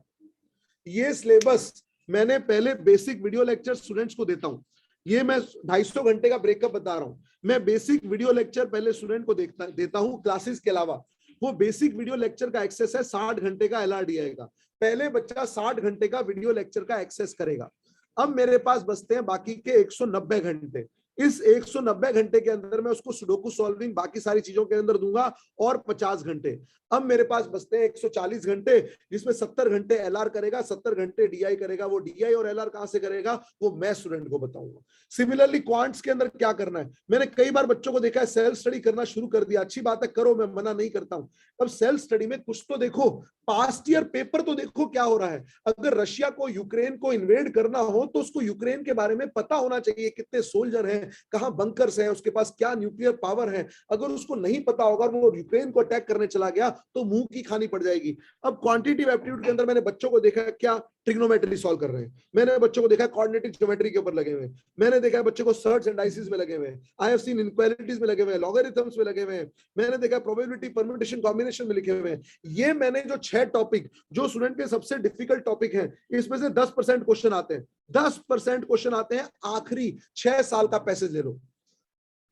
ये सिलेबस मैंने पहले बेसिक वीडियो लेक्चर स्टूडेंट्स को देता हूं। ये मैं 250 घंटे का ब्रेकअप बता रहा हूं। मैं बेसिक वीडियो लेक्चर पहले स्टूडेंट को देता हूं क्लासेस के अलावा। वो बेसिक वीडियो लेक्चर का एक्सेस है 60 घंटे का LRDI का। पहले बच्चा 60 घंटे का वीडियो लेक्चर का एक्सेस करेगा। अब मेरे पास बचते हैं बाकी के 190 घंटे। इस 190 घंटे के अंदर मैं उसको सुडोकू सॉल्विंग बाकी सारी चीजों के अंदर दूंगा और 50 घंटे। अब मेरे पास बचते हैं 140 घंटे, जिसमें 70 घंटे LR करेगा, 70 घंटे DI करेगा। वो DI और LR कहां से करेगा वो मैं स्टूडेंट को बताऊंगा। सिमिलरली क्वांट्स के अंदर क्या करना है, मैंने कई बार बच्चों को देखा है सेल्फ स्टडी करना शुरू कर दिया। अच्छी बात है, करो, मैं मना नहीं करता हूं। अब सेल्फ स्टडी में कुछ तो देखो, पास्ट ईयर पेपर तो देखो क्या हो रहा है। अगर रशिया को यूक्रेन को इन्वेड करना हो तो उसको यूक्रेन के बारे में पता होना चाहिए, कितने सोल्जर हैं, कहां बंकर्स हैं, उसके पास क्या न्यूक्लियर पावर है। अगर उसको नहीं पता होगा वो यूक्रेन को अटैक करने चला गया तो मुंह की खानी पड़ जाएगी। अब क्वांटिटेटिव एप्टीट्यूड के अंदर मैंने बच्चों को देखा क्या ट्रिग्नोमेट्री सॉल्व कर रहे हैं, मैंने बच्चों को देखा कोऑर्डिनेटिव ज्योमेट्री के ऊपर लगे हुए, मैंने देखा बच्चों को सर्ट्स एंड डाइसिस में लगे हुए, आई हैव सीन इनक्वालिटीज में लगे हुए, लॉगरिथम्स में लगे हुए, मैंने देखा प्रोबेबिलिटी परम्यूटेशन कॉम्बिनेशन में लिखे हुए हैं। ये मैंने जो 6 टॉपिक जो स्टूडेंट के सबसे डिफिकल्ट टॉपिक हैं, इसमें से 10% क्वेश्चन आते हैं। 10% क्वेश्चन आते हैं आखिरी 6 साल का पैसेज ले लो,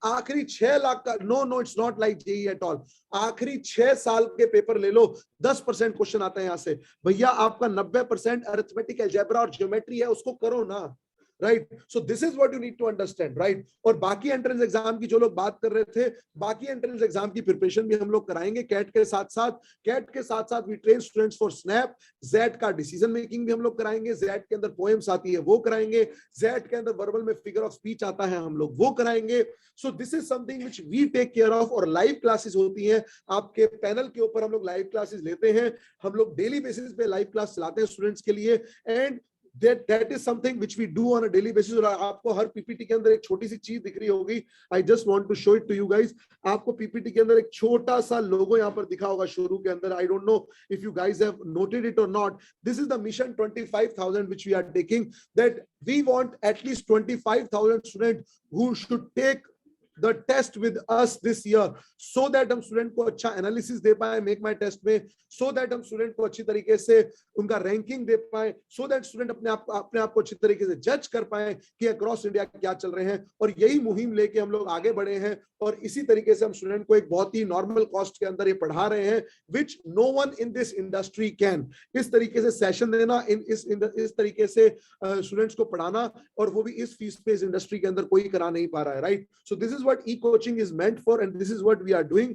आखिरी 6 लाख का। No it's not like JEE at all. आखिरी 6 साल के पेपर ले लो, 10% क्वेश्चन आता है यहां से। भैया आपका 90% अरिथमेटिक अलजेब्रा और ज्योमेट्री है, उसको करो ना। Right, so this is what you need to understand. Right, और बाकी एंट्रेंस एग्जाम की जो लोग बात कर रहे थे, बाकी एंट्रेंस एग्जाम की प्रिपरेशन भी हम लोग कराएंगे कैट के साथ साथ we train students for SNAP. जेड का डिसीजन मेकिंग भी हम लोग कराएंगे, जेड के अंदर पोएम्स आती है वो कराएंगे, जेड के अंदर वर्बल में फिगर ऑफ स्पीच आता है हम लोग वो कराएंगे। So this is something which we take care of. और लाइव क्लासेस होती हैं आपके पैनल के ऊपर, हम लोग लाइव क्लासेस लेते हैं, हम लोग डेली बेसिस पे लाइव क्लास चलाते हैं स्टूडेंट्स के लिए। And that is something which we do on a daily basis। और आपको हर पीपीटी के अंदर एक छोटी सी चीज दिख रही होगी, I just want to show it to you guys। आपको पीपीटी के अंदर एक छोटा सा लोगो यहाँ पर दिखा होगा शुरू के अंदर। I don't know if you guys have noted it or not। This is the mission 25,000 which we are taking, that we want at least 25,000 students who should take the test with us this year, so that हम student को अच्छा analysis दे पाए make my test में, so that हम student को अच्छी तरीके से उनका रैंकिंग दे पाए, so that स्टूडेंट अपने आप को अच्छी तरीके से जज कर पाए कि अक्रॉस इंडिया क्या चल रहे हैं। और यही मुहिम लेके हम लोग आगे बढ़े हैं, और इसी तरीके से हम स्टूडेंट को एक बहुत ही नॉर्मल कॉस्ट के अंदर ये पढ़ा रहे हैं, which no one in this industry can. इस तरीके से सेशन देना, इस तरीके से स्टूडेंट्स को पढ़ाना, और वो भी इस फीस पे इस इंडस्ट्री के अंदर कोई करा नहीं पा रहा है। Right, so this is what e-coaching is meant for, and this is what we are doing।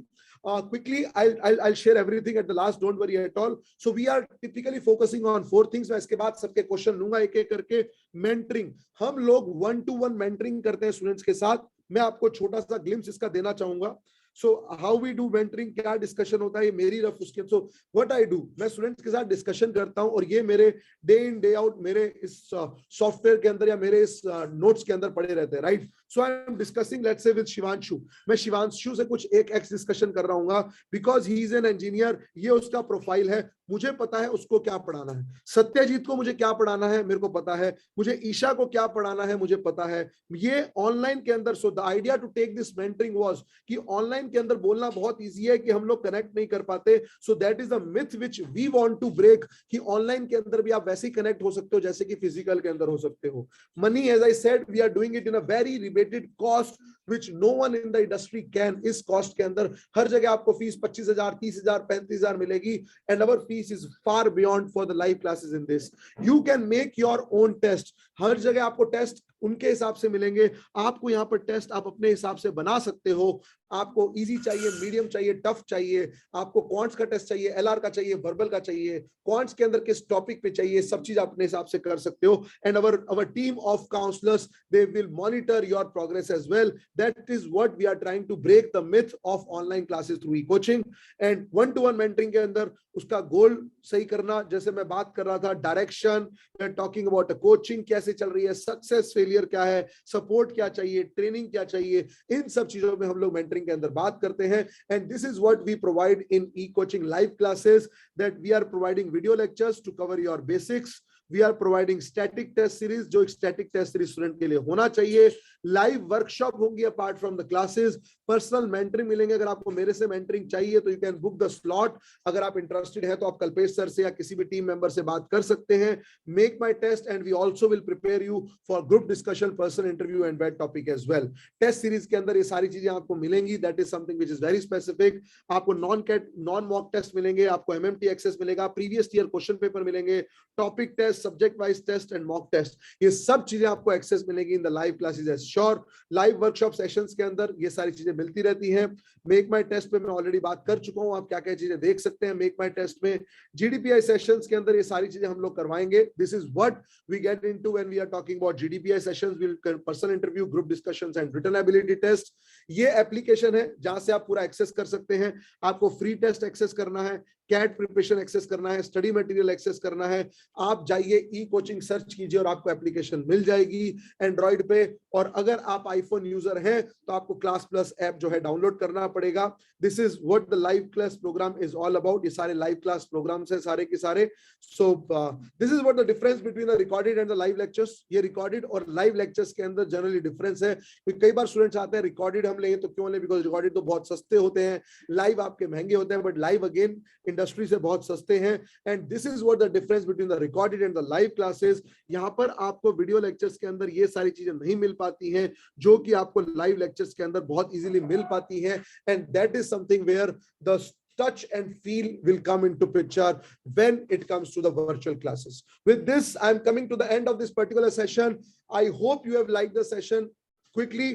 Quickly I'll share everything at the last, don't worry at all। So we are typically focusing on 4 things। मैं इसके बाद सबके question लूंगा एक एक करके। Mentoring, हम लोग 1-to-1 मेंटरिंग करते हैं स्टूडेंट्स के साथ। मैं आपको छोटा सा ग्लिम्स इसका देना चाहूंगा। So how we do mentoring, क्या डिस्कशन होता है, ये मेरी रफ उसके। सो व्हाट आई डू, मैं स्टूडेंट्स के साथ डिस्कशन करता हूं, और ये मेरे डे इन डे आउट मेरे इस सॉफ्टवेयर के अंदर या मेरे इस नोट्स के अंदर पड़े रहते हैं। Right, so I am discussing let's say with Shivanshu. मैं शिवांशु से कुछ एक एक्स डिस्कशन कर रहा हूँ, because he is an engineer, ये उसका प्रोफाइल है, मुझे पता है उसको क्या पढ़ाना है। सत्यजीत को मुझे क्या पढ़ाना है मेरे को पता है, मुझे ईशा को क्या पढ़ाना है मुझे पता है। ये ऑनलाइन के अंदर, so the idea to take this mentoring was कि ऑनलाइन के अंदर बोलना बहुत इजी है कि हम लोग कनेक्ट नहीं कर पाते। So that is the myth which we want to break, कि ऑनलाइन के अंदर भी आप वैसे ही कनेक्ट हो सकते हो जैसे कि फिजिकल के अंदर हो सकते हो। Money, as I said, we are doing it in a very rebated cost, which no one in the industry can. इस कॉस्ट के अंदर हर जगह आपको फीस 25,000, 30,000, 35,000 मिलेगी, and our fees is far beyond for the live classes in this. You can make your own test. हर जगह आपको test उनके हिसाब से मिलेंगे, आपको यहाँ पर टेस्ट आप अपने हिसाब से बना सकते हो। आपको इजी चाहिए, मीडियम चाहिए, टफ चाहिए, आपको क्वांट्स का टेस्ट चाहिए, एलआर का चाहिए, वर्बल का चाहिए, क्वांट्स के अंदर किस टॉपिक पे चाहिए, सब चीज आप अपने हिसाब से कर सकते हो। And our team of counselors, they will monitor your progress as well. That is what we are trying to break the myth of online classes through e-coaching. And one to one mentoring के अंदर उसका गोल सही करना, जैसे मैं बात कर रहा था, direction, we are talking about coaching कैसे चल रही है, सक्सेस फेलियर क्या है, सपोर्ट क्या चाहिए, ट्रेनिंग क्या चाहिए, इन सब चीजों में हम लोग मेंटरिंग के अंदर बात करते हैं। And this is what we provide in e coaching live classes, that we are providing video lectures to cover your basics. We are providing static test series, जो एक static test series स्टूडेंट के लिए होना चाहिए। लाइव वर्कशॉप होंगी apart from the classes, personal mentoring मिलेंगे। अगर आपको मेरे से मेंटरिंग चाहिए तो you can book the slot. अगर आप इंटरेस्टेड है तो आप कल्पेश सर से या किसी भी टीम मेंबर से बात कर सकते हैं। Make my test and we also will prepare you for group discussion, personal interview and वेट topic as well. Test series के अंदर ये सारी चीजें आपको मिलेंगी, that is something which is very specific. आपको नॉन मॉक टेस्ट मिलेंगे, आपको एमएमटी एक्सेस मिलेगा, प्रीवियस ईयर क्वेश्चन पेपर मिलेंगे, topic test, subject wise test and mock test, ये सब चीजें आपको एक्सेस मिलेगी in the live classes as sure. Live workshop sessions के अंदर ये सारी चीजें मिलती रहती हैं। मेक माई टेस्ट पे मैं ऑलरेडी बात कर चुका हूं, आप क्या क्या चीजें देख सकते हैं मेक माई टेस्ट में। जीडीपीआई सेशंस के अंदर ये सारी चीजें हम लोग करवाएंगे। This is what we get into when we are talking about GDPI sessions, will personal interview, group discussions and written ability test. ये एप्लीकेशन है जहां से आप पूरा एक्सेस कर सकते हैं। आपको फ्री टेस्ट एक्सेस करना है, कैट प्रिपरेशन एक्सेस करना है, स्टडी मटेरियल एक्सेस करना है, आप जाइए ई कोचिंग सर्च कीजिए और आपको एप्लीकेशन मिल जाएगी एंड्रॉइड पे। और अगर आप आईफोन यूजर हैं तो आपको क्लास प्लस ऐप जो है डाउनलोड करना पड़ेगा। This is what the live class programme is all about. ये सारे लाइव क्लास प्रोग्राम्स है सारे के सारे। So this is what the difference between the recorded and the live lectures. ये रिकॉर्डेड और लाइव लेक्चर्स के अंदर जनरली डिफरेंस है। कई बार स्टूडेंट्स आते हैं रिकॉर्डेड हम लें तो क्यों लें, बिकॉज रिकॉर्डेड तो बहुत सस्ते होते हैं, लाइव आपके महंगे होते हैं, बट लाइव अगेन इंडस्ट्री से बहुत सस्ते हैं। And this is what the difference between the recorded and the live classes. यहाँ पर आपको वीडियो लेक्चर्स के अंदर ये सारी चीजें नहीं मिल पाती हैं जो कि आपको लाइव लेक्चर्स के अंदर बहुत इजीली मिल पाती हैं। And that is something where the touch and feel will come into picture when it comes to the virtual classes. With this, I'm coming to the end of this particular session. I hope you have liked the session. Quickly,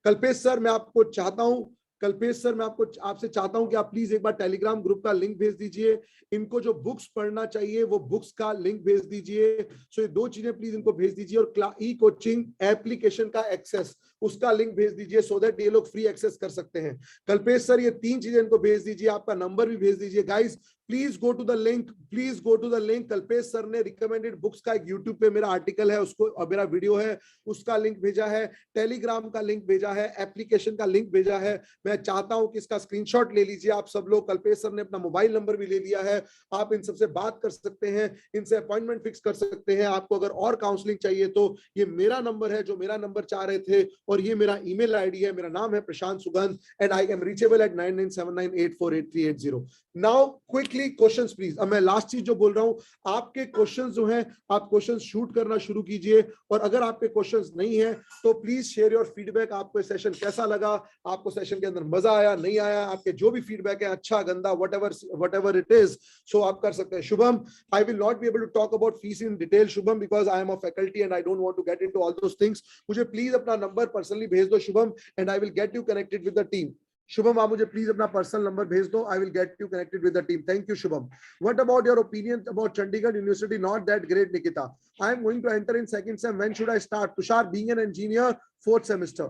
Kalpesh sir मैं आपको चाहता हूं, Kalpesh sir मैं आपसे चाहता हूं कि आप प्लीज एक बार टेलीग्राम ग्रुप का लिंक भेज दीजिए। इनको जो बुक्स पढ़ना चाहिए वो बुक्स का लिंक भेज दीजिए। सो ये दो चीजें प्लीज इनको भेज दीजिए। और ई कोचिंग एप्लीकेशन का एक्सेस उसका लिंक भेज दीजिए सो दैट ये लोग फ्री एक्सेस कर सकते हैं। कल्पेश सर ये तीन चीजें इनको भेज दीजिए, आपका नंबर भी भेज दीजिए। Guys please go to the link, please go to the link. Kalpesh sir ने रिकमेंडेड बुक्स का एक यूट्यूब पे मेरा आर्टिकल है, उसको और मेरा वीडियो है उसका लिंक भेजा है, टेलीग्राम का लिंक भेजा है, एप्लीकेशन का लिंक भेजा है। मैं चाहता हूं कि इसका स्क्रीनशॉट ले लीजिए आप सब लोग। कल्पेश सर ने अपना मोबाइल नंबर भी ले लिया है, आप इन सबसे बात कर सकते हैं, इनसे अपॉइंटमेंट फिक्स कर सकते हैं। आपको अगर और काउंसलिंग चाहिए तो ये मेरा नंबर है जो मेरा नंबर चाह रहे थे, और ये मेरा ईमेल आईडी है। मेरा नाम है Prashant Sugandh and I am reachable at 9979848380। Now quickly questions please. अब मैं लास्ट चीज जो बोल रहा हूं, आपके क्वेश्चंस जो हैं आप क्वेश्चंस शूट करना शुरू कीजिए। और अगर आपके क्वेश्चंस नहीं है तो प्लीज शेयर योर फीडबैक। आपको सेशन कैसा लगा, आपको सेशन के अंदर मजा आया नहीं आया, आपके जो भी फीडबैक है अच्छा गंदा whatever it is, सो आप कर सकते हैं। Shubham, I will not be able to talk about fees in detail Shubham because I am a faculty and I don't want to get into all those things. मुझे प्लीज अपना number personally भेज दो Shubham and I will get you connected with the team. Shubham आप मुझे please अपना personal number भेज दो, I will get you connected with the team. Thank you Shubham. What about your opinion about Chandigarh University? Not that great Nikita. I am going to enter in second sem. When should I start? Tushar, being an engineer, fourth semester.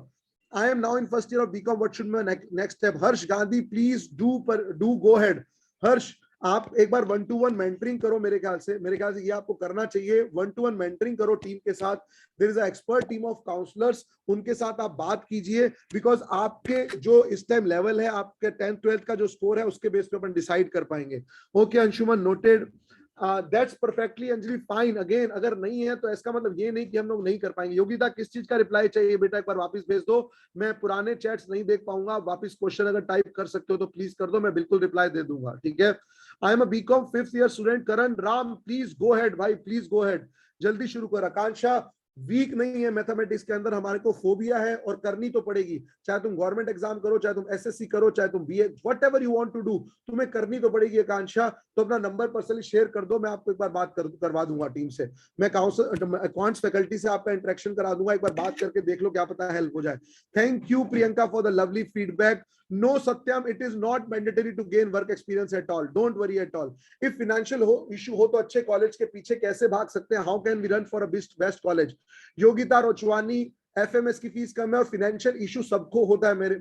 I am now in first year of BCom. What should my next step? Harsh Gandhi, please do go ahead. Harsh, आप एक बार 1-to-1 mentoring करो। मेरे ख्याल से ये आपको करना चाहिए। 1-to-1 मेंटरिंग करो टीम के साथ। There is a expert team of counsellors, उनके साथ आप बात कीजिए। बिकॉज आपके जो इस टाइम लेवल है, आपके 10th 12th का जो स्कोर है उसके बेस पे अपन डिसाइड कर पाएंगे। Okay Anshuman, noted. That's perfectly Anjali fine. Again अगर नहीं है तो इसका मतलब ये नहीं कि हम लोग नहीं कर पाएंगे। योगिता, किस चीज का रिप्लाई चाहिए बेटा, एक बार वापस भेज दो। मैं पुराने चैट्स नहीं देख पाऊंगा, वापस क्वेश्चन अगर टाइप कर सकते हो तो प्लीज कर दो, मैं बिल्कुल रिप्लाई दे दूंगा। ठीक है। I am a BCom 5th year student. Karan Ram, please go ahead भाई, प्लीज गो हेड, जल्दी शुरू कर। आकांक्षा, वीक नहीं है मैथमेटिक्स के अंदर, हमारे को फोबिया है और करनी तो पड़ेगी। चाहे तुम गवर्नमेंट एग्जाम करो, चाहे तुम एसएससी करो, चाहे तुम BA, whatever you want to do, तुम्हें करनी तो पड़ेगी। आकांक्षा, तो अपना नंबर पर्सनली शेयर कर दो, मैं आपको एक बार बात करवा दूंगा टीम से। मैं अकाउंट्स फैकल्टी से आपका इंटरेक्शन करा दूंगा, एक बार बात करके देख लो, क्या पता हेल्प हो जाए। Thank you Priyanka for the lovely feedback. No Satyam, it is not mandatory to gain work experience at all. Don't worry at all. If financial issue हो तो अच्छे कॉलेज के पीछे कैसे भाग सकते हैं? How can we run for a best college? Yogita Rochwani, FMS की फीस कम है और फाइनेंशियल इशू सबको होता है मेरे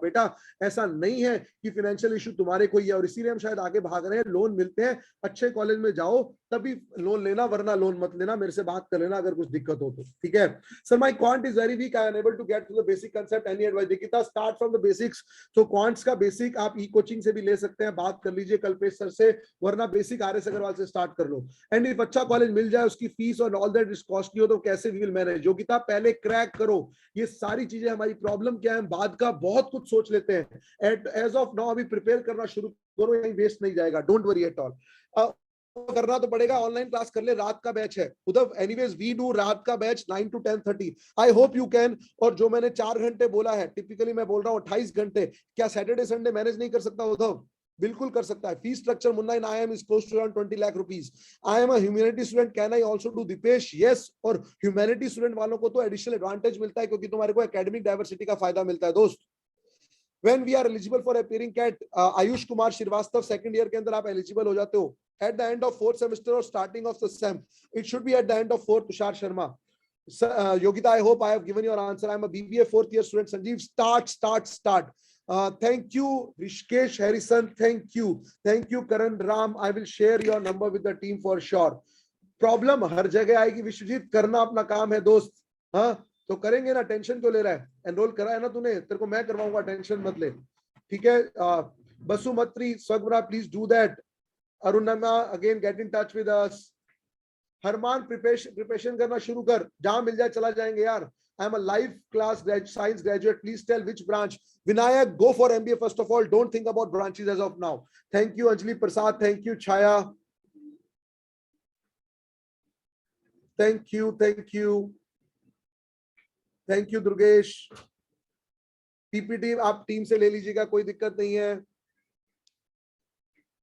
बेटा, ऐसा नहीं है कि फाइनेंशियल इशू तुम्हारे कोई है, और इसीलिए हम शायद आगे भाग रहे हैं। लोन मिलते हैं, अच्छे कॉलेज में जाओ तभी लोन लेना, वरना लोन मत लेना। मेरे से बात कर लेना अगर कुछ दिक्कत हो तो, ठीक है। Sir my quant is very weak, I am unable to get to the basic concept, any advice? Nikita, start from the basics. तो क्वांट्स का बेसिक आप ई कोचिंग से भी ले सकते हैं, बात कर लीजिए कल्पेश सर से, वरना बेसिक आरएस अग्रवाल से स्टार्ट कर लो। एंड इफ अच्छा कॉलेज मिल जाए, उसकी फीस और ऑल दैट इज कॉस्टली हो, तो कैसे वी विल मैनेज? योगिता, पहले क्रैक करो। ये सारी चीजें, हमारी प्रॉब्लम क्या है, हम बाद का बहुत कुछ सोच लेते हैं। एज ऑफ नाउ अभी प्रिपेयर करना शुरू करो, यहीं वेस्ट नहीं जाएगा। Don't worry at all. करना तो पड़ेगा, ऑनलाइन क्लास कर ले, रात का बैच है उधर। एनीवेज वी डू रात का batch 9 to 10:30। I hope you can. और जो मैंने 4 घंटे बोला है, टिपिकली मैं बोल रहा हूँ 28 घंटे, क्या सैटरडे संडे मैनेज नहीं कर सकता उद्धव? बिल्कुल कर सकता है। फीस स्ट्रक्चर मुन्ना in I M is close to around 20 lakh rupees. I am a humanity student, can I also do? Dipesh, yes. और ह्यूमैनिटी स्टूडेंट वालों को तो एडिशनल एडवांटेज मिलता है, क्योंकि तुम्हारे को एकेडमिक डाइवर्सिटी का फायदा मिलता है दोस्त। When we are eligible for appearing CAT, Ayush Kumar Shrivastava, second year के अंदर आप एलिजिबल हो जाते हो at the end of 4th semester or starting of the sem. It should be at the end of 4th. Tushar Sharma. Yogita, I hope I have given your answer. I'm a BBA 4th year student. Sanjeev, start. Thank you, Rishikesh Harrison. Thank you, Karan Ram. I will share your number with the team for sure. Problem हर जगह आएगी विश्वजीत, करना अपना काम है दोस्त। हाँ, तो करेंगे ना, टेंशन क्यों ले रहा है? एनरोल करा है ना तूने, तेरे को मैं करवाऊंगा, टेंशन मत ले, ठीक है। Basumatary Swagra, please do that. Arunima, again get in touch with us. Harman, preparation करना शुरू कर, जहां मिल जाए चला जाएंगे यार। I am a live class science graduate, please tell which branch? Vinayak, go for MBA first of all, don't think about branches as of now. Thank you Anjali Prasad, thank you Chhaya, thank you Durgesh. PPT आप team से ले लीजिएगा, कोई दिक्कत नहीं है।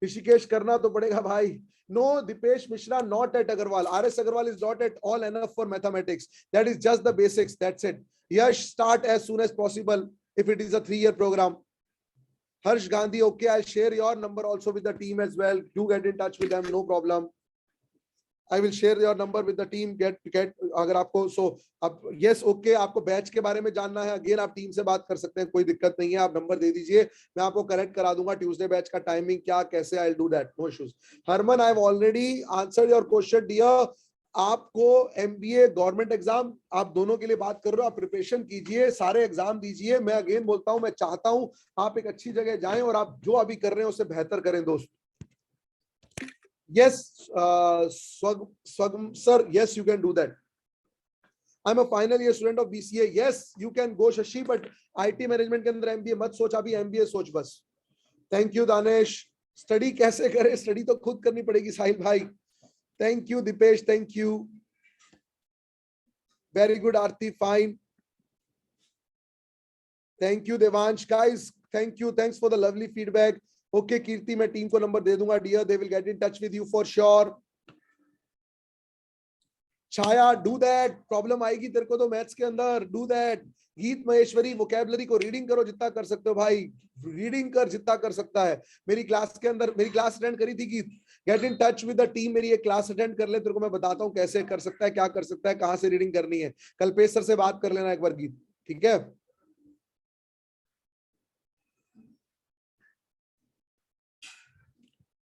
ऋषिकेश, करना तो पड़ेगा भाई। No, Dipesh Mishra, not at Agarwal. RS Agarwal is not at all enough for mathematics. That is just the basics. That's it. Yash, start as soon as possible if it is a 3-year program. Harsh Gandhi, okay, I'll share your number also with the team as well. Do get in touch with them, no problem. I will share your number with the team. Get अगर आपको अब yes okay, आपको batch के बारे में जानना है, again आप टीम से बात कर सकते हैं, कोई दिक्कत नहीं है। आप नंबर दे दीजिए, मैं आपको करेक्ट करा दूंगा ट्यूसडे बैच का टाइमिंग क्या कैसे। I will do that, no issues. Harman, I have already answered your question dear. आपको एमबीए गवर्नमेंट एग्जाम, आप दोनों के लिए बात कर रहे हो, आप प्रिपरेशन कीजिए, सारे एग्जाम दीजिए। मैं अगेन बोलता हूं, मैं चाहता हूं आप एक अच्छी जगह जाएं और आप जो अभी कर रहे हैं उससे बेहतर करें दोस्त। Yes, Swagam sir, yes, you can do that. I'm a final year student of BCA. Yes, you can go Shashi, but IT management के अंदर MBA मत सोच, अभी MBA सोच बस। Thank you Danesh. स्टडी कैसे करें? स्टडी तो खुद करनी पड़ेगी साहिल भाई। Thank you Dipesh, thank you. Very good Aarti, fine. Thank you Devansh, guys. Thank you, thanks for the lovely feedback. Okay, कीर्ति, मैं टीम को नंबर दे दूंगा dear, they will get in touch with you for sure. Chhaya, do that, problem आएगी तेरे को तो maths के अंदर, डू दैट। गीत महेश्वरी, वोकैबुलरी को रीडिंग करो जितना कर सकते हो भाई, रीडिंग कर जितना कर सकता है। मेरी क्लास के अंदर, मेरी क्लास अटेंड करी थी गीत, gate in touch with the team, मेरी एक क्लास अटेंड कर ले, तेरे को मैं बताता हूँ कैसे कर सकता है, क्या कर सकता है, कहाँ से रीडिंग करनी है। कल्पेश सर से बात कर लेना एक बार गीत, ठीक है।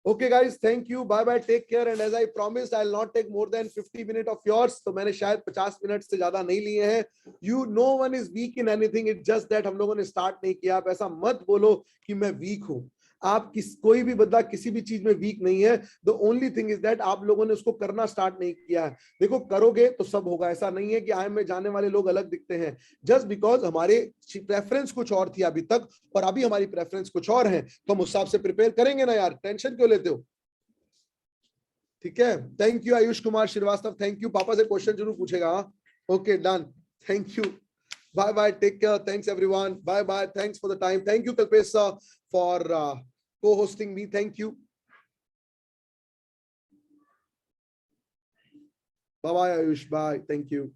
Okay guys, thank you, bye bye, take care, and as I promised, I'll not take more than 50 minutes of yours. तो मैंने शायद 50 मिनट से ज्यादा नहीं लिए हैं। You, no one is weak in anything, it's just that हम लोगों ने स्टार्ट नहीं किया। आप ऐसा मत बोलो कि मैं वीक हूँ, आप कोई भी बंदा किसी भी चीज में वीक नहीं है। The only thing is that आप लोगों ने उसको करना स्टार्ट नहीं किया है। देखो, करोगे तो सब होगा, ऐसा नहीं है कि आई में जाने वाले लोग अलग दिखते हैं जस्ट बिकॉज हमारे प्रेफरेंस कुछ और थी अभी तक, और अभी हमारी प्रेफरेंस कुछ और है, तो हम उस हिसाब से प्रिपेयर करेंगे ना यार, टेंशन क्यों लेते हो? ठीक है, thank you Ayush Kumar Shrivastava, thank you. पापा से क्वेश्चन जरूर पूछेगा। Okay, done. Thank you. Bye bye. Take care. Thanks everyone. Bye bye. Thanks for the time. Thank you, Kalpesh sir, for co-hosting me. Thank you. Bye bye, Ayush. Bye. Thank you.